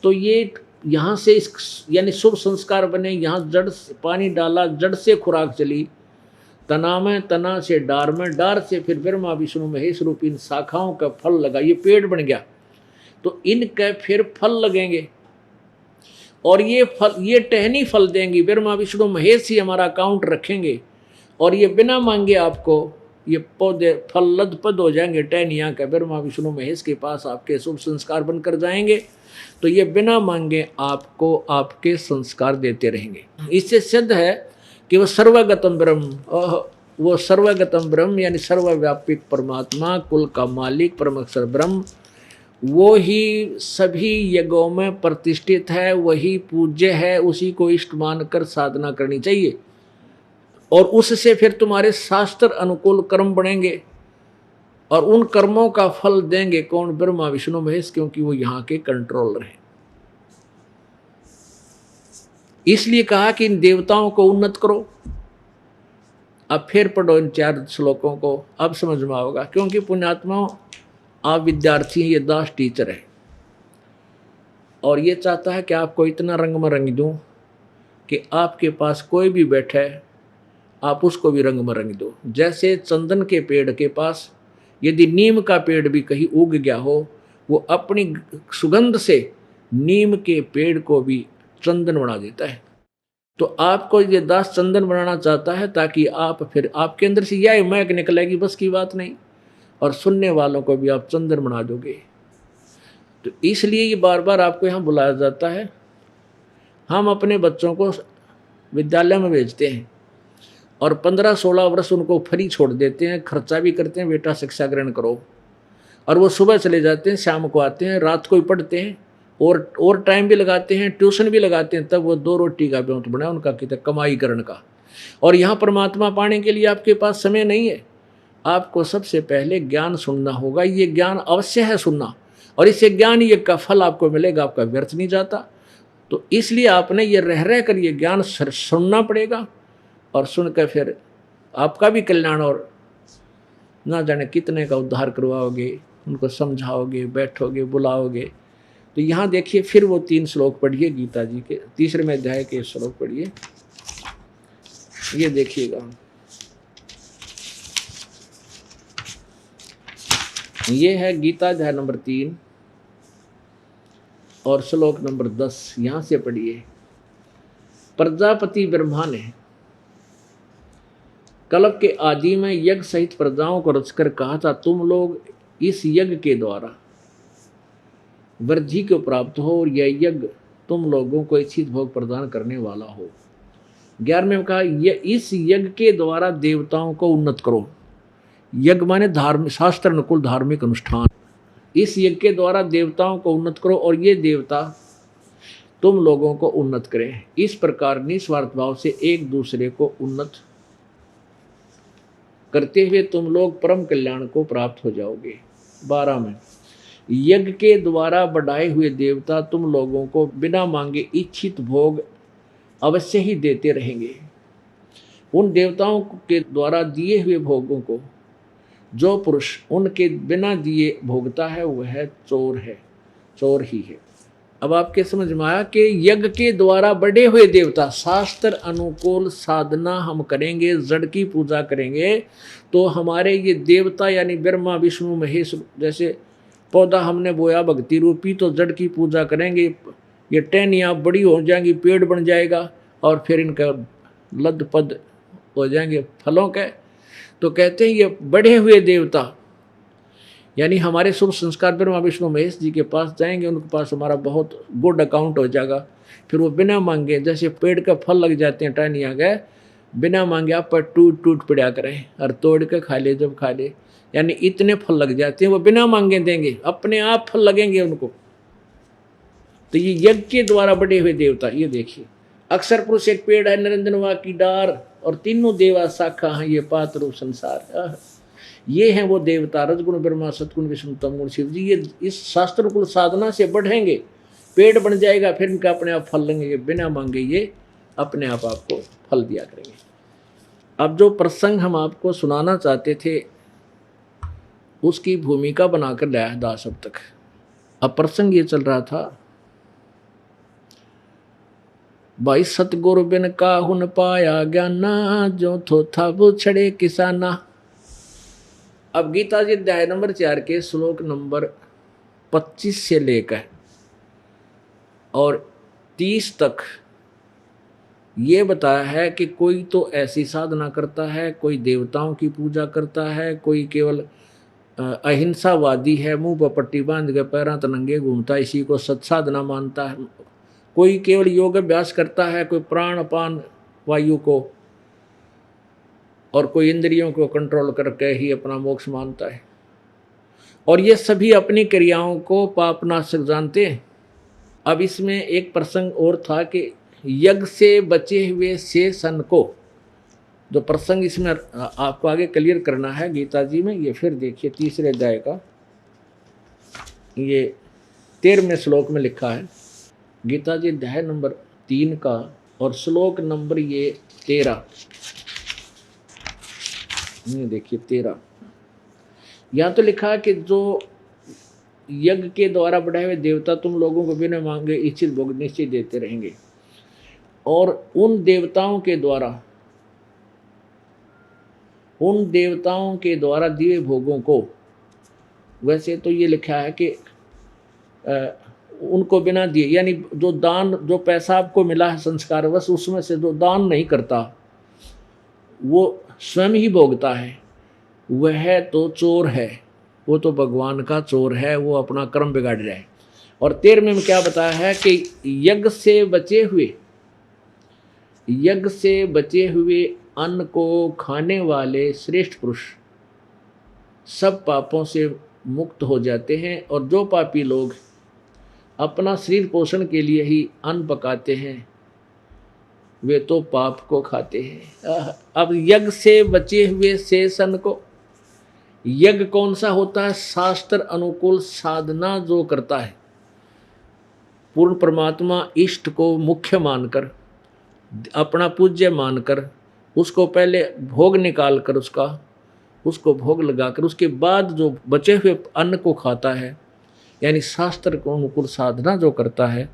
तो ये यहाँ से इस यानी शुभ संस्कार बने। यहाँ जड़ से पानी डाला, जड़ से खुराक चली, तना में, तना से डार में, डार से फिर ब्रह्मा विष्णु महेश रूप इन शाखाओं का फल लगा, ये पेड़ बन गया, तो इनके फिर फल लगेंगे और ये फल, ये टहनी फल देंगी, ब्रह्मा विष्णु महेश ही हमारा अकाउंट रखेंगे, और ये बिना मांगे आपको ये पौधे फल लदपद हो जाएंगे, टहनियाँ का ब्रह्मा विष्णु महेश के पास आपके शुभ संस्कार बनकर जाएंगे, तो ये बिना मांगे आपको आपके संस्कार देते रहेंगे। इससे सिद्ध है कि वो सर्वगतम ब्रह्म, वो सर्वगतम ब्रह्म यानी सर्वव्यापक परमात्मा, कुल का मालिक परम अक्षर ब्रह्म, वो ही सभी यज्ञों में प्रतिष्ठित है, वही पूज्य है, उसी को इष्ट मानकर साधना करनी चाहिए, और उससे फिर तुम्हारे शास्त्र अनुकूल कर्म बनेंगे, और उन कर्मों का फल देंगे कौन? ब्रह्मा विष्णु महेश, क्योंकि वो यहाँ के कंट्रोलर हैं। इसलिए कहा कि इन देवताओं को उन्नत करो। अब फिर पढ़ो इन 4 श्लोकों को, अब समझ में आओगा, क्योंकि पुण्यात्माओं आप विद्यार्थी हैं, ये दास टीचर है, और ये चाहता है कि आपको इतना रंग में रंग दूं कि आपके पास कोई भी बैठे आप उसको भी रंग में रंग दो। जैसे चंदन के पेड़ के पास यदि नीम का पेड़ भी कहीं उग गया हो, वो अपनी सुगंध से नीम के पेड़ को भी चंदन बना देता है। तो आपको ये दास चंदन बनाना चाहता है ताकि आप फिर आपके अंदर से यह महक निकलेगी, बस की बात नहीं, और सुनने वालों को भी आप चंदन बना दोगे। तो इसलिए ये बार बार आपको यहाँ बुलाया जाता है। हम अपने बच्चों को विद्यालय में भेजते हैं और 15-16 वर्ष उनको फ्री छोड़ देते हैं, खर्चा भी करते हैं, बेटा शिक्षा ग्रहण करो, और वो सुबह चले जाते हैं, शाम को आते हैं, रात को ही पढ़ते हैं, और टाइम भी लगाते हैं, ट्यूशन भी लगाते हैं, तब वो 2 रोटी का ब्योंत बना उनका कितना कमाई करने का। और यहाँ परमात्मा पाने के लिए आपके पास समय नहीं है। आपको सबसे पहले ज्ञान सुनना होगा, ये ज्ञान अवश्य है सुनना, और इससे ज्ञान ये का फल आपको मिलेगा, आपका व्यर्थ नहीं जाता। तो इसलिए आपने ये रह कर ये ज्ञान सुनना पड़ेगा, और सुनकर फिर आपका भी कल्याण, और ना जाने कितने का उद्धार करवाओगे, उनको समझाओगे, बैठोगे, बुलाओगे। तो यहाँ देखिए फिर वो 3 श्लोक पढ़िए गीता जी के 3रे अध्याय के श्लोक पढ़िए, ये देखिएगा। ये है गीता अध्याय नंबर 3 और श्लोक नंबर 10, यहां से पढ़िए। प्रजापति ब्रह्मा ने कल्प के आदि में यज्ञ सहित प्रजाओं को रचकर कहा था, तुम लोग इस यज्ञ के द्वारा वृद्धि को प्राप्त हो और यह यज्ञ तुम लोगों को इच्छित भोग प्रदान करने वाला हो। 11वें में कहा, इस यज्ञ के द्वारा देवताओं को उन्नत करो। यज्ञ माने धार्मिक, शास्त्र अनुकूल धार्मिक अनुष्ठान। इस यज्ञ के द्वारा देवताओं को उन्नत करो और ये देवता तुम लोगों को उन्नत करें। इस प्रकार निस्वार्थ भाव से एक दूसरे को उन्नत करते हुए तुम लोग परम कल्याण को प्राप्त हो जाओगे। 12 में, यज्ञ के द्वारा बढ़ाए हुए देवता तुम लोगों को बिना मांगे इच्छित भोग अवश्य ही देते रहेंगे। उन देवताओं के द्वारा दिए हुए भोगों को जो पुरुष उनके बिना दिए भोगता है वह चोर है, चोर ही है। अब आपके समझ में आया कि यज्ञ के द्वारा बढ़े हुए देवता, शास्त्र अनुकूल साधना हम करेंगे, जड़ की पूजा करेंगे, तो हमारे ये देवता यानी ब्रह्मा विष्णु महेश जैसे पौधा हमने बोया भक्ति रूपी, तो जड़ की पूजा करेंगे, ये टहनियाँ बड़ी हो जाएंगी, पेड़ बन जाएगा और फिर इनका लद पद हो जाएंगे फलों के। तो कहते हैं ये बढ़े हुए देवता यानी हमारे शुभ संस्कार ब्रह्मा विष्णु महेश जी के पास जाएंगे, उनके पास हमारा बहुत गुड अकाउंट हो जाएगा। फिर वो बिना मांगे, जैसे पेड़ का फल लग जाते हैं टहनियाँ गए, बिना मांगे आप पर टूट टूट पड़ा करें और तोड़ के खा ले, जब खा ले यानी इतने फल लग जाते हैं, वो बिना मांगे देंगे, अपने आप फल लगेंगे उनको। तो ये यज्ञ के द्वारा बढ़े हुए देवता, ये देखिए अक्षर पुरुष एक पेड़ है, निरंजनवा की डार और तीनों देवा शाखा हैं, ये पात्र रूप संसार। ये हैं वो देवता, रजगुण ब्रह्मा सतगुण विष्णु तमगुण शिव जी। ये इस शास्त्र कुल साधना से बढ़ेंगे, पेड़ बन जाएगा, फिर इनका अपने आप फल लेंगे, बिना मांगे ये अपने आप आपको फल दिया करेंगे। अब जो प्रसंग हम आपको सुनाना चाहते थे उसकी भूमिका बनाकर लाया है दास अब तक। अब प्रसंग ये चल रहा था, भाई सतगुरु बिन काहुन पाया ज्ञाना, जो थो था वो छड़े किसाना। अब गीता जी अध्याय नंबर 4 के श्लोक नंबर 25 से लेकर और 30 तक ये बताया है कि कोई तो ऐसी साधना करता है, कोई देवताओं की पूजा करता है, कोई केवल अहिंसावादी है, मुंह पर पट्टी बांध के पैरों तनंगे घूमता है, इसी को सत्साधना मानता है। कोई केवल योग अभ्यास करता है, कोई प्राण अपान वायु को और कोई इंद्रियों को कंट्रोल करके ही अपना मोक्ष मानता है। और ये सभी अपनी क्रियाओं को पापनाशक जानते हैं। अब इसमें एक प्रसंग और था कि यज्ञ से बचे हुए शेषन को, जो प्रसंग इसमें आपको आगे क्लियर करना है गीता जी में, ये फिर देखिए 3रे अध्याय का ये 13वें श्लोक में लिखा है। गीता जी अध्याय नंबर 3 का और श्लोक नंबर ये 13, देखिए 13, यहाँ तो लिखा है कि जो यज्ञ के द्वारा बढ़ाए हुए देवता तुम लोगों को बिना मांगे इच्छित भोग निश्चय देते रहेंगे, और उन देवताओं के द्वारा दिए भोगों को, वैसे तो ये लिखा है कि उनको बिना दिए, यानी जो दान, जो पैसा आपको मिला है संस्कारवश, उसमें से जो दान नहीं करता वो स्वयं ही भोगता है, वह तो चोर है, वो तो भगवान का चोर है, वो अपना कर्म बिगाड़ रहा है। और 13वें में क्या बताया है कि यज्ञ से बचे हुए अन्न को खाने वाले श्रेष्ठ पुरुष सब पापों से मुक्त हो जाते हैं, और जो पापी लोग अपना शरीर पोषण के लिए ही अन्न पकाते हैं वे तो पाप को खाते हैं। अब यज्ञ से बचे हुए शेष अन्न को, यज्ञ कौन सा होता है? शास्त्र अनुकूल साधना जो करता है, पूर्ण परमात्मा इष्ट को मुख्य मानकर, अपना पूज्य मानकर उसको पहले भोग निकाल कर उसको भोग लगाकर उसके बाद जो बचे हुए अन्न को खाता है, यानी शास्त्र को अनुकूल साधना जो करता है,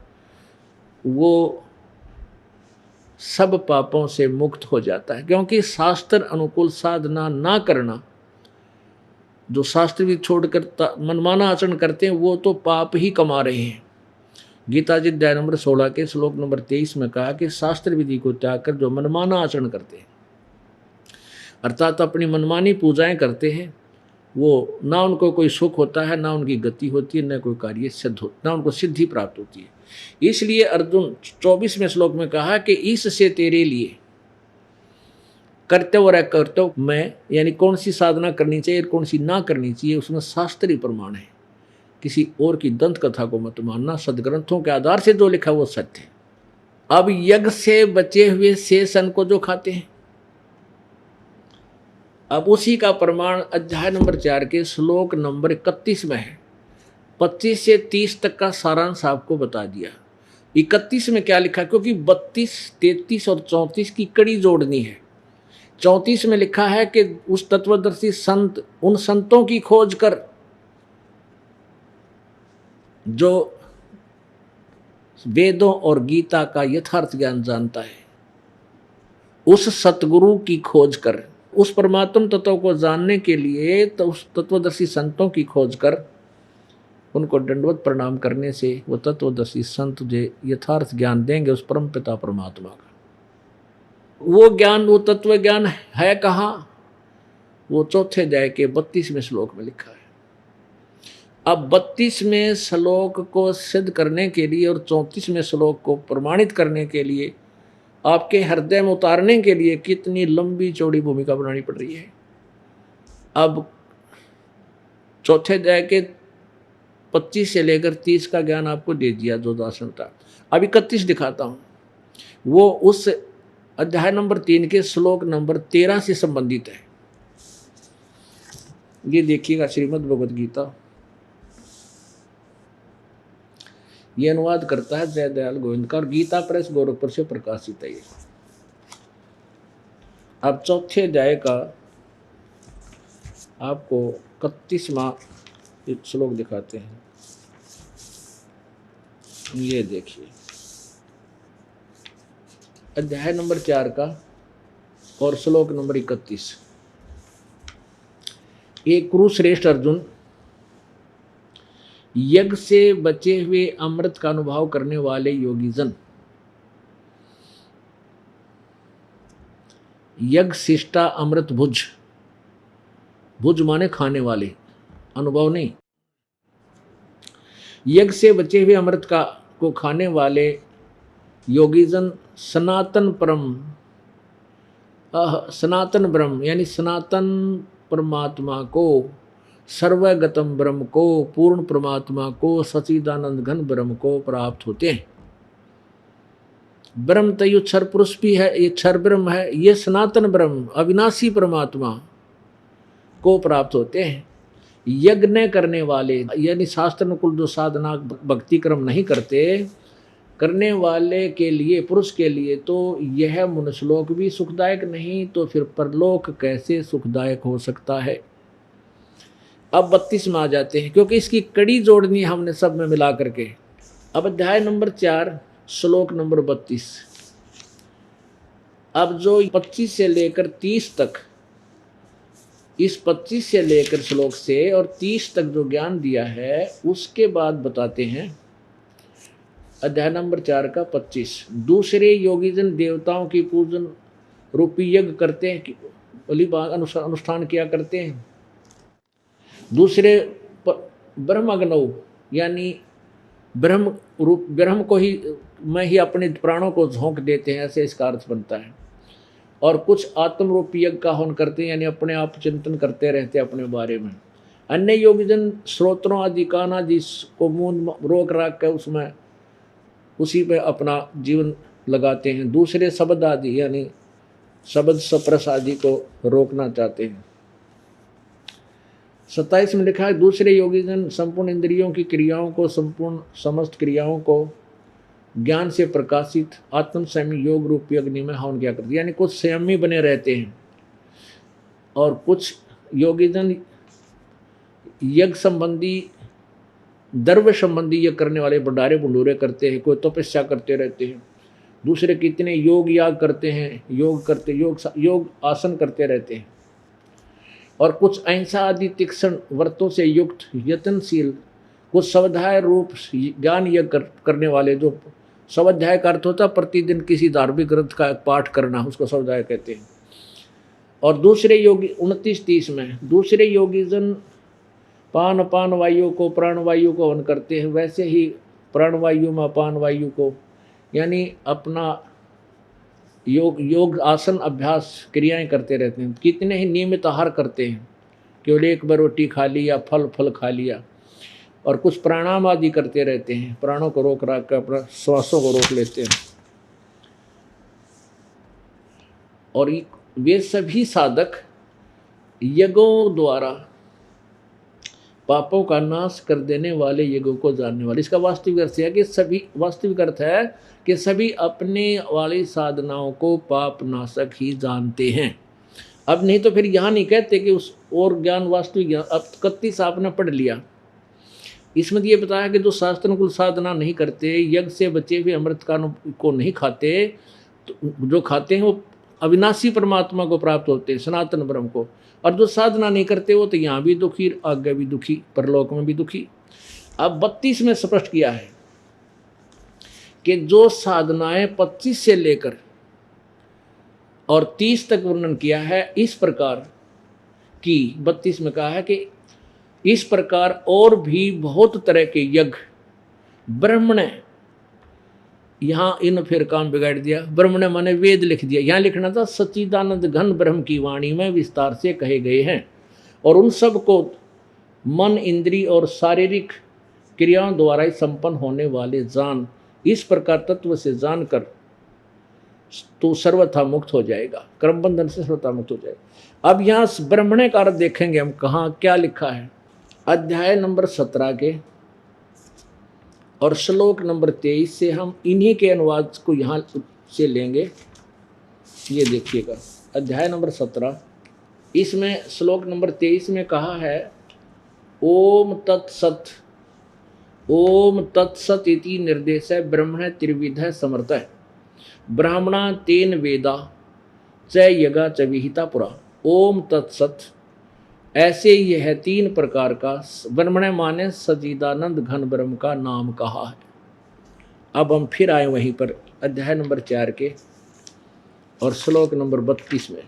वो सब पापों से मुक्त हो जाता है। क्योंकि शास्त्र अनुकूल साधना ना करना, जो शास्त्र भी छोड़कर मनमाना आचरण करते हैं, वो तो पाप ही कमा रहे हैं। गीता जी अध्याय नंबर 16 के श्लोक नंबर 23 में कहा कि शास्त्र विधि को त्याग कर जो मनमाना आचरण करते हैं, अर्थात अपनी मनमानी पूजाएं करते हैं, वो ना उनको कोई सुख होता है, ना उनकी गति होती है, ना कोई कार्य सिद्ध होता, ना उनको सिद्धि प्राप्त होती है। इसलिए अर्जुन 24वें श्लोक में कहा कि इससे तेरे लिए कर्तव्य और अकर्तव्य में, यानी कौन सी साधना करनी चाहिए और कौन सी ना करनी चाहिए, उसमें शास्त्रीय प्रमाण है। किसी और की दंत कथा को मत मानना, सदग्रंथों के आधार से जो लिखा वो सत्य है। अब यज्ञ से बचे हुए शेष अन्न को जो खाते हैं, अब उसी का प्रमाण अध्याय नंबर 4 के श्लोक नंबर 31 में है। 25 से 30 तक का सारांश आपको बता दिया। 31 में क्या लिखा, क्योंकि 32, 33 और 34 की कड़ी जोड़नी है। 34 में लिखा है कि उस तत्वदर्शी संत, उन संतों की खोज कर जो वेदों और गीता का यथार्थ ज्ञान जानता है, उस सतगुरु की खोज कर, उस परमात्म तत्व को जानने के लिए तो उस तत्वदर्शी संतों की खोज कर उनको दंडवत प्रणाम करने से वो तत्वदर्शी संत जो यथार्थ ज्ञान देंगे उस परम पिता परमात्मा का। वो ज्ञान, वो तत्व ज्ञान है कहाँ? वो चौथे अध्याय के 32वें श्लोक में लिखा है। अब 32वें श्लोक को सिद्ध करने के लिए और 34वें श्लोक को प्रमाणित करने के लिए, आपके हृदय में उतारने के लिए कितनी लंबी चौड़ी भूमिका बनानी पड़ रही है। अब चौथे अध्याय के 25 से लेकर 30 का ज्ञान आपको दे दिया जो दार्शन था। अब 31 दिखाता हूँ, वो उस अध्याय नंबर 3 के श्लोक नंबर 13 से संबंधित है। ये देखिएगा, श्रीमद् भगवद गीता, ये अनुवाद करता है जय दयाल गोविंद का और गीता प्रेस गोरखपुर से प्रकाशित है ये। अब चौथे अध्याय का आपको 31वां श्लोक दिखाते हैं। ये देखिए, अध्याय नंबर 4 का और श्लोक नंबर 31। एक कुरुश्रेष्ठ अर्जुन, यज्ञ से बचे हुए अमृत का अनुभव करने वाले योगीजन, यज्ञ शिष्टा अमृत भुज, भुज माने खाने वाले, अनुभव नहीं। यज्ञ से बचे हुए अमृत को खाने वाले योगीजन सनातन ब्रह्म यानी सनातन परमात्मा को, सर्वगतम ब्रह्म को, पूर्ण परमात्मा को, सच्चिदानंद घन ब्रह्म को प्राप्त होते हैं। ब्रह्म तो ये क्षर पुरुष भी है, ये क्षर ब्रह्म है, ये सनातन ब्रह्म अविनाशी परमात्मा को प्राप्त होते हैं। यज्ञ करने वाले यानी शास्त्र अनुकूल जो साधना भक्ति क्रम नहीं करने वाले के लिए, पुरुष के लिए तो यह मनुष्यलोक भी सुखदायक नहीं, तो फिर परलोक कैसे सुखदायक हो सकता है। अब 32 में आ जाते हैं, क्योंकि इसकी कड़ी जोड़नी है हमने सब में मिला करके। अब अध्याय नंबर 4 श्लोक नंबर 32। अब जो 25 से लेकर 30 तक, इस 25 से लेकर श्लोक से और 30 तक जो ज्ञान दिया है, उसके बाद बताते हैं अध्याय नंबर 4 का 25। दूसरे योगीजन देवताओं की पूजन रूपी यज्ञ करते हैं, अनुष्ठान किया करते हैं। दूसरे ब्रह्मग्नौ यानी ब्रह्म को ही में ही अपने प्राणों को झोंक देते हैं, ऐसे इसका अर्थ बनता है। और कुछ आत्म रूपी यज्ञ का हवन करते हैं, यानी अपने आप चिंतन करते रहते हैं अपने बारे में। अन्य योगीजन श्रोत्रों आदि कान आदि को मुंह रोक रख कर उसमें उसी पे अपना जीवन लगाते हैं। दूसरे शब्द आदि यानी शब्द सप्रस आदि को रोकना चाहते हैं। 27 में लिखा है, दूसरे योगीजन संपूर्ण इंद्रियों की क्रियाओं को, संपूर्ण समस्त क्रियाओं को ज्ञान से प्रकाशित आत्म संयमी योग रूपी अग्नि में हवन क्या करते, यानी कुछ संयमी बने रहते हैं और कुछ योगीजन यज्ञ संबंधी द्रव्य संबंधी यज्ञ करने वाले भंडारे भंडूरे करते हैं, कोई तपस्या करते रहते हैं, दूसरे कितने योग याग करते हैं, योग आसन करते रहते हैं, और कुछ अहिंसा आदि तीक्ष्ण व्रतों से युक्त यत्नशील, कुछ स्वाध्याय रूप ज्ञान यज्ञ करने वाले, जो स्वाध्याय का अर्थ होता है प्रतिदिन किसी धार्मिक ग्रंथ का पाठ करना, उसको स्वाध्याय कहते हैं। और दूसरे योगी 29-30 में दूसरे योगी जन पान वायु को प्राण वायु को हवन करते हैं, वैसे ही प्राण वायु में अपान वायु को, यानी अपना योग आसन अभ्यास क्रियाएं करते रहते हैं। कितने ही नियमित आहार करते हैं, केवल एक बार रोटी खा ली या फल खा लिया, और कुछ प्राणायाम आदि करते रहते हैं, प्राणों को रोक रख कर अपना श्वासों को रोक लेते हैं। और वे सभी साधक यज्ञों द्वारा पापों का नाश कर देने वाले यज्ञों को जानने वाले। इसका वास्तविक अर्थ है कि सभी अपने वाली साधनाओं को पाप नाशक ही जानते हैं। अब नहीं तो फिर यहाँ नहीं कहते कि उस और ज्ञान वास्तविक ज्ञान। अब 31 आपने पढ़ लिया, इसमें ये बताया कि जो शास्त्रानुकूल साधना नहीं करते, यज्ञ से बचे हुए अमृत को नहीं खाते, तो जो खाते हैं वो अविनाशी परमात्मा को प्राप्त होते हैं, सनातन ब्रह्म को। और जो साधना नहीं करते वो तो यहाँ भी दुखी, आगे भी दुखी, परलोक में भी दुखी। अब 32 में स्पष्ट किया है कि जो साधनाएं 25 से लेकर और 30 तक वर्णन किया है, इस प्रकार की 32 में कहा है कि इस प्रकार और भी बहुत तरह के यज्ञ ब्रह्म ने, यहाँ इन फिर काम बिगाड़ दिया, ब्रह्म ने माने वेद लिख दिया, यहाँ लिखना था सच्चिदानंद घन ब्रह्म की वाणी में विस्तार से कहे गए हैं, और उन सब को मन इंद्रिय और शारीरिक क्रियाओं द्वारा ही संपन्न होने वाले जान। इस प्रकार तत्व से जानकर तो सर्वथा मुक्त हो जाएगा, कर्म बंधन से सर्वथा मुक्त हो जाएगा। अब यहाँ ब्रह्मणे का अर्थ देखेंगे हम, कहाँ क्या लिखा है। अध्याय नंबर 17 के और श्लोक नंबर 23 से हम इन्हीं के अनुवाद को यहाँ से लेंगे। ये देखिएगा, अध्याय नंबर 17, इसमें श्लोक नंबर 23 में कहा है ओम तत्सत, ओम तत्सत इति निर्देश ब्रह्मण त्रिविध समर्थ ब्राह्मणा तेन वेदा च यगा च विहिता पुरा। ओम तत्सत, ऐसे यह 3 प्रकार का ब्रह्मण माने सच्चिदानंद घन ब्रह्म का नाम कहा है। अब हम फिर आए वहीं पर अध्याय नंबर 4 के और श्लोक नंबर 32 में।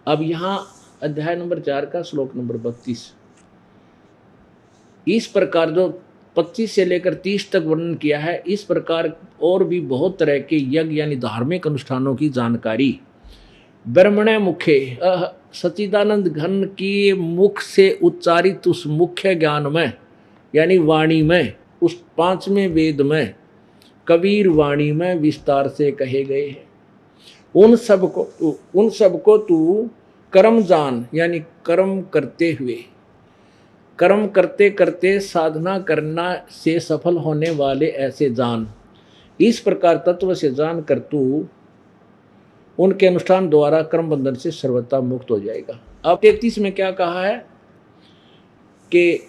अब यहाँ अध्याय नंबर 4 का श्लोक नंबर 32, इस प्रकार जो 25 से लेकर 30 तक वर्णन किया है, इस प्रकार और भी बहुत तरह के यज्ञ यानी धार्मिक अनुष्ठानों की जानकारी ब्रह्मणे मुखे सच्चिदानंद घन के मुख से उच्चारित उस मुख्य ज्ञान में यानी वाणी में, उस 5वें वेद में कबीर वाणी में विस्तार से कहे गए हैं। उन सबको तू कर्म जान, यानी कर्म करते हुए, कर्म करते करते साधना करना से सफल होने वाले ऐसे जान। इस प्रकार तत्व से जान कर तू उनके अनुष्ठान द्वारा कर्म बंधन से सर्वथा मुक्त हो जाएगा। अब 33 में क्या कहा है कि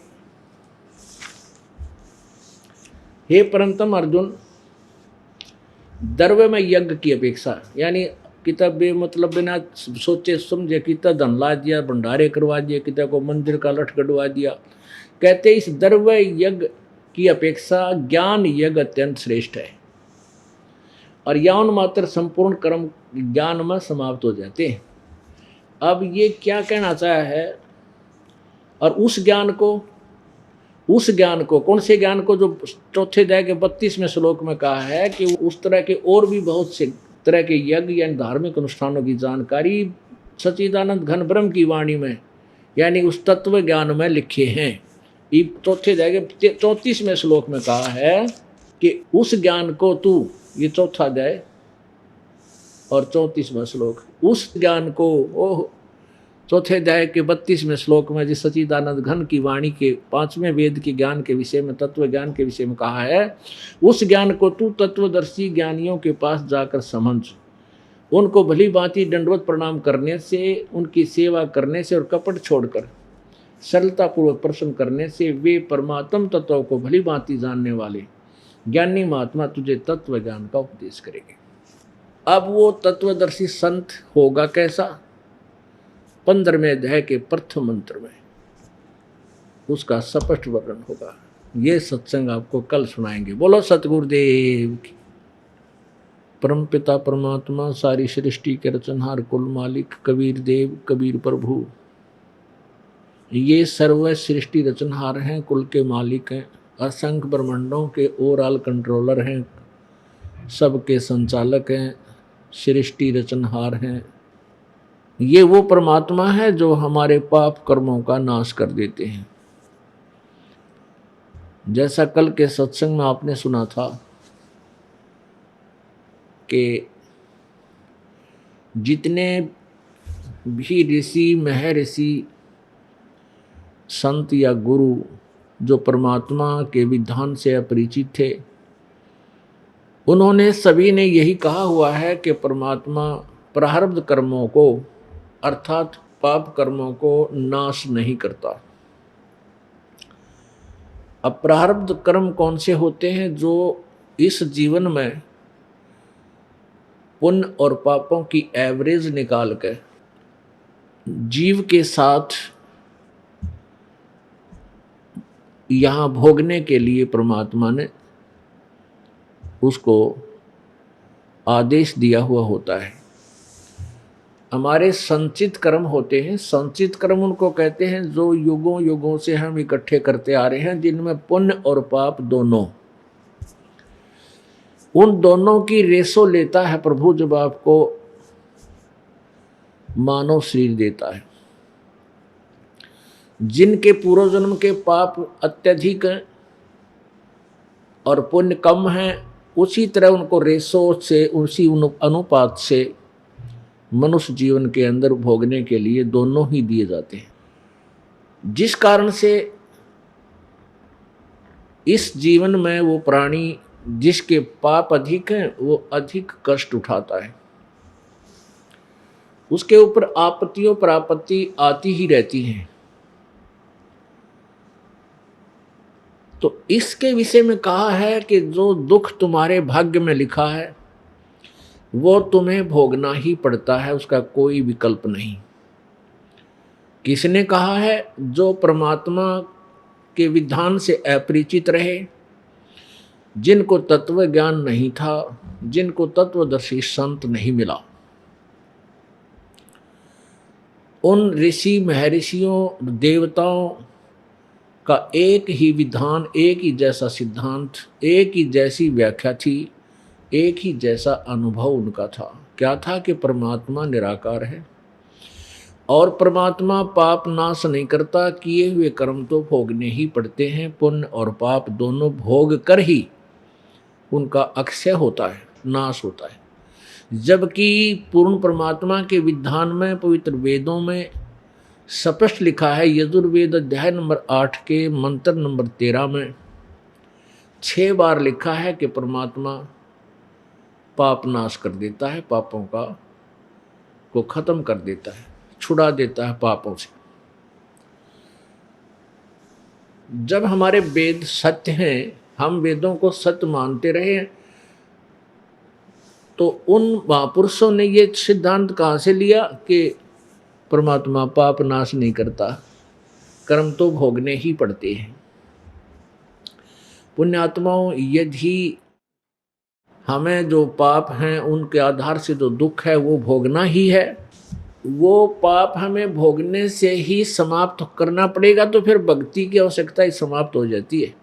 हे परंतम अर्जुन, द्रव्य में यज्ञ की अपेक्षा, यानी किताब मतलब बिना सोचे समझे कितना धन ला दिया, भंडारे करवा दिया, कितना को मंदिर का लठ गढ़वा दिया। कहते इस द्रव्य यज्ञ की अपेक्षा ज्ञान यज्ञ अत्यंत श्रेष्ठ है, और यौन मात्र संपूर्ण कर्म ज्ञान में समाप्त हो जाते हैं। अब ये क्या कहना चाहा है, और उस ज्ञान को कौन से ज्ञान को, जो चौथे अध्याय के 32वें श्लोक में कहा है कि उस तरह के और भी बहुत से तरह के यज्ञ यानी धार्मिक अनुष्ठानों की जानकारी सच्चिदानंद घन ब्रह्म की वाणी में यानी उस तत्व ज्ञान में लिखे हैं। चौथे अध्याय के 34वें श्लोक में कहा है कि उस ज्ञान को तू, ये चौथा अध्याय और 34वां श्लोक, उस ज्ञान को, ओह चौथे अध्याय के 32वें श्लोक में जिस सच्चिदानंद घन की वाणी के 5वें वेद के ज्ञान के विषय में, तत्व ज्ञान के विषय में कहा है, उस ज्ञान को तू तत्वदर्शी ज्ञानियों के पास जाकर समझ। उनको भली भांति दंडवत प्रणाम करने से, उनकी सेवा करने से और कपट छोड़कर सरलतापूर्वक प्रश्न करने से वे परमात्म तत्व को भली भांति जानने वाले ज्ञानी महात्मा तुझे तत्व ज्ञान का उपदेश करेंगे। अब वो तत्वदर्शी संत होगा कैसा? 15वें अध्याय के प्रथम मंत्र में उसका स्पष्ट वर्णन होगा। ये सत्संग आपको कल सुनाएंगे। बोलो सतगुरुदेव की। परम पिता परमात्मा, सारी सृष्टि के रचनहार, कुल मालिक कबीर देव, कबीर प्रभु, ये सर्व सृष्टि रचनहार हैं, कुल के मालिक हैं, असंख्य ब्रह्मांडों के ओवरऑल कंट्रोलर हैं, सबके संचालक हैं, सृष्टि रचनहार हैं। ये वो परमात्मा है जो हमारे पाप कर्मों का नाश कर देते हैं। जैसा कल के सत्संग में आपने सुना था कि जितने भी ऋषि, महर्षि, संत या गुरु जो परमात्मा के विधान से अपरिचित थे, उन्होंने सभी ने यही कहा हुआ है कि परमात्मा प्रारब्ध कर्मों को अर्थात पाप कर्मों को नाश नहीं करता। अब प्रारब्ध कर्म कौन से होते हैं? जो इस जीवन में पुण्य और पापों की एवरेज निकाल कर जीव के साथ यहाँ भोगने के लिए परमात्मा ने उसको आदेश दिया हुआ होता है। हमारे संचित कर्म होते हैं। संचित कर्म उनको कहते हैं जो युगों युगों से हम इकट्ठे करते आ रहे हैं, जिनमें पुण्य और पाप दोनों, उन दोनों की रेशो लेता है प्रभु जब आपको मानव शरीर देता है। जिनके पूर्व जन्म के पाप अत्यधिक हैं और पुण्य कम है, उसी तरह उनको रेशो से, उसी अनुपात से मनुष्य जीवन के अंदर भोगने के लिए दोनों ही दिए जाते हैं। जिस कारण से इस जीवन में वो प्राणी जिसके पाप अधिक हैं वो अधिक कष्ट उठाता है। उसके ऊपर आपत्तियों पर आपत्ति आती ही रहती हैं। तो इसके विषय में कहा है कि जो दुख तुम्हारे भाग्य में लिखा है वो तुम्हें भोगना ही पड़ता है, उसका कोई विकल्प नहीं। किसने कहा है? जो परमात्मा के विधान से अपरिचित रहे, जिनको तत्व ज्ञान नहीं था, जिनको तत्वदर्शी संत नहीं मिला। उन ऋषि महर्षियों देवताओं का एक ही विधान, एक ही जैसा सिद्धांत, एक ही जैसी व्याख्या थी, एक ही जैसा अनुभव उनका था। क्या था? कि परमात्मा निराकार है और परमात्मा पाप नाश नहीं करता। किए हुए कर्म तो भोगने ही पड़ते हैं। पुण्य और पाप दोनों भोग कर ही उनका अक्षय होता है, नाश होता है। जबकि पूर्ण परमात्मा के विधान में, पवित्र वेदों में स्पष्ट लिखा है, यजुर्वेद अध्याय नंबर 8 के मंत्र नंबर 13 में 6 बार लिखा है कि परमात्मा पाप नाश कर देता है, पापों को खत्म कर देता है, छुड़ा देता है पापों से। जब हमारे वेद सत्य हैं, हम वेदों को सत्य मानते रहे, तो उन महापुरुषों ने ये सिद्धांत कहाँ से लिया कि परमात्मा पाप नाश नहीं करता, कर्म तो भोगने ही पड़ते हैं। पुण्यात्माओं, यदि हमें जो पाप हैं उनके आधार से जो दुख है वो भोगना ही है, वो पाप हमें भोगने से ही समाप्त करना पड़ेगा, तो फिर भक्ति की आवश्यकता ही समाप्त हो जाती है।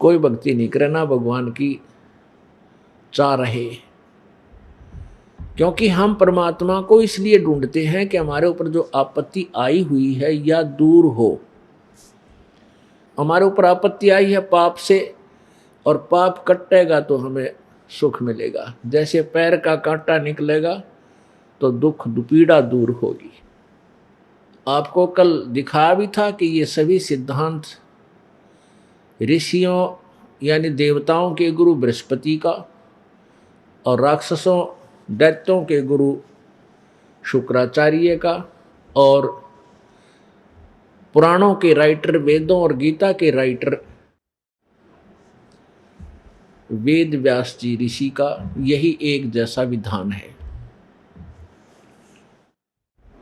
कोई भक्ति नहीं करना भगवान की चाह रहे, क्योंकि हम परमात्मा को इसलिए ढूंढते हैं कि हमारे ऊपर जो आपत्ति आई हुई है या दूर हो। हमारे ऊपर आपत्ति आई है पाप से, और पाप कटेगा तो हमें सुख मिलेगा। जैसे पैर का कांटा निकलेगा तो दुख पीड़ा दूर होगी। आपको कल दिखाया भी था कि ये सभी सिद्धांत ऋषियों यानी देवताओं के गुरु बृहस्पति का और राक्षसों दैत्यों के गुरु शुक्राचार्य का और पुराणों के राइटर वेदों और गीता के राइटर वेद व्यास जी ऋषि का यही एक जैसा विधान है।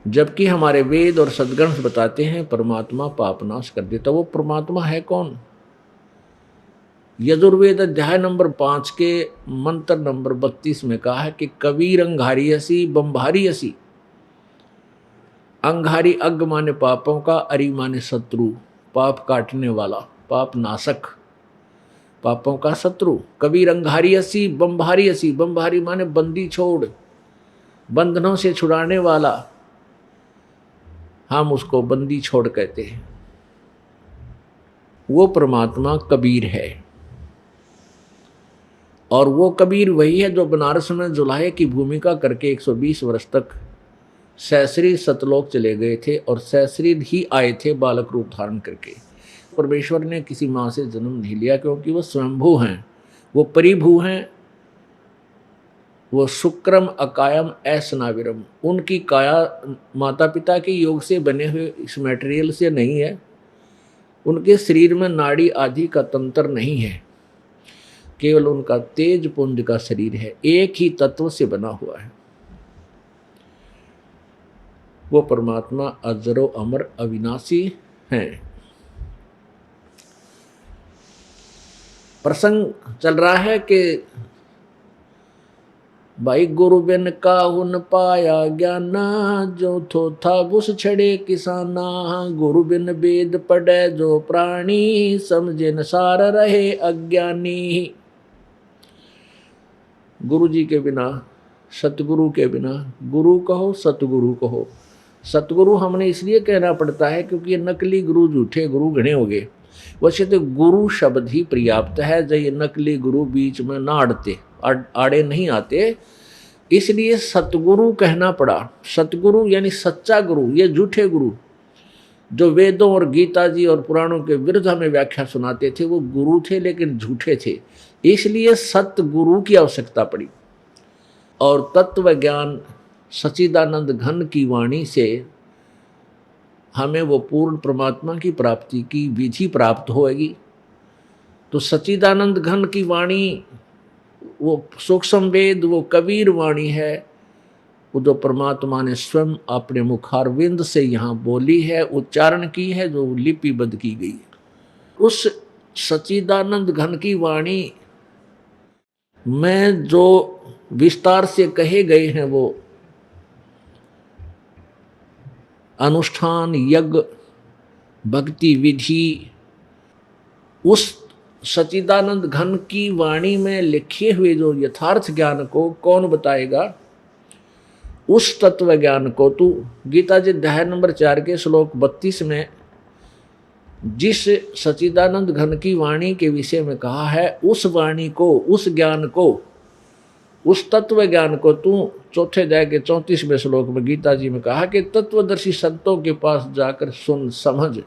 जबकि हमारे वेद और सद्ग्रंथ बताते हैं परमात्मा पापनाश कर देता। वो परमात्मा है कौन? यजुर्वेद अध्याय नंबर 5 के मंत्र नंबर 32 में कहा है कि कबीर अंगारी हसी बम्भारी हसी। अंगारी अग्ग माने पापों का, अरी माने शत्रु, पाप काटने वाला, पाप नाशक, पापों का शत्रु। कबीर अंगारी हसी बम्भारी हसी, बम्भारी माने बंदी छोड़, बंधनों से छुड़ाने वाला, हम उसको बंदी छोड़ कहते हैं। वो परमात्मा कबीर है। और वो कबीर वही है जो बनारस में जुलाहे की भूमिका करके 120 वर्ष तक सहस्री सतलोक चले गए थे और सहस्री ही आए थे बालक रूप धारण करके। परमेश्वर ने किसी माँ से जन्म नहीं लिया क्योंकि वो स्वयंभू हैं, वो परिभू हैं, वो शुक्रम अकायम ऐसनाविरम। उनकी काया माता पिता के योग से बने हुए इस मटेरियल से नहीं है, उनके शरीर में नाड़ी आदि का तंत्र नहीं है, केवल उनका तेज पुंज का शरीर है, एक ही तत्व से बना हुआ है। वो परमात्मा अजरो अमर अविनाशी हैं। प्रसंग चल रहा है कि भाई गुरु बिन काहुन पाया ज्ञाना, जो थो था घुस छड़े किसाना। गुरु बिन वेद पढ़े जो प्राणी, समझे न सार रहे अज्ञानी। गुरु जी के बिना, सतगुरु के बिना, गुरु कहो सतगुरु कहो। सतगुरु हमने इसलिए कहना पड़ता है क्योंकि ये नकली गुरु झूठे गुरु घने हो गए। वैसे तो गुरु शब्द ही पर्याप्त है, जब ये नकली गुरु बीच में ना अड़ते, आड़े नहीं आते, इसलिए सतगुरु कहना पड़ा। सतगुरु यानी सच्चा गुरु। ये झूठे गुरु जो वेदों और गीता जी और पुराणों के विरुद्ध हमें व्याख्या सुनाते थे, वो गुरु थे लेकिन झूठे थे, इसलिए सतगुरु की आवश्यकता पड़ी। और तत्व ज्ञान सच्चिदानंद घन की वाणी से हमें वो पूर्ण परमात्मा की प्राप्ति की विधि प्राप्त होएगी। तो सच्चिदानंद घन की वाणी वो सूक्ष्म वेद, वो कबीर वाणी है, वो जो परमात्मा ने स्वयं अपने मुखारविंद से यहाँ बोली है, उच्चारण की है, जो लिपिबद्ध की गई है। उस सच्चिदानंद घन की वाणी में जो विस्तार से कहे गए हैं वो अनुष्ठान, यज्ञ, भक्ति विधि, उस सच्चिदानंद घन की वाणी में लिखे हुए जो यथार्थ ज्ञान को कौन बताएगा? उस तत्व ज्ञान को तू गीता जी अध्याय नंबर 4 के श्लोक 32 में जिस सच्चिदानंद घन की वाणी के विषय में कहा है, उस वाणी को, उस ज्ञान को, उस तत्व ज्ञान को तू चौथे अध्याय के 34वें श्लोक में गीता जी में कहा कि तत्वदर्शी संतों के पास जाकर सुन समझ।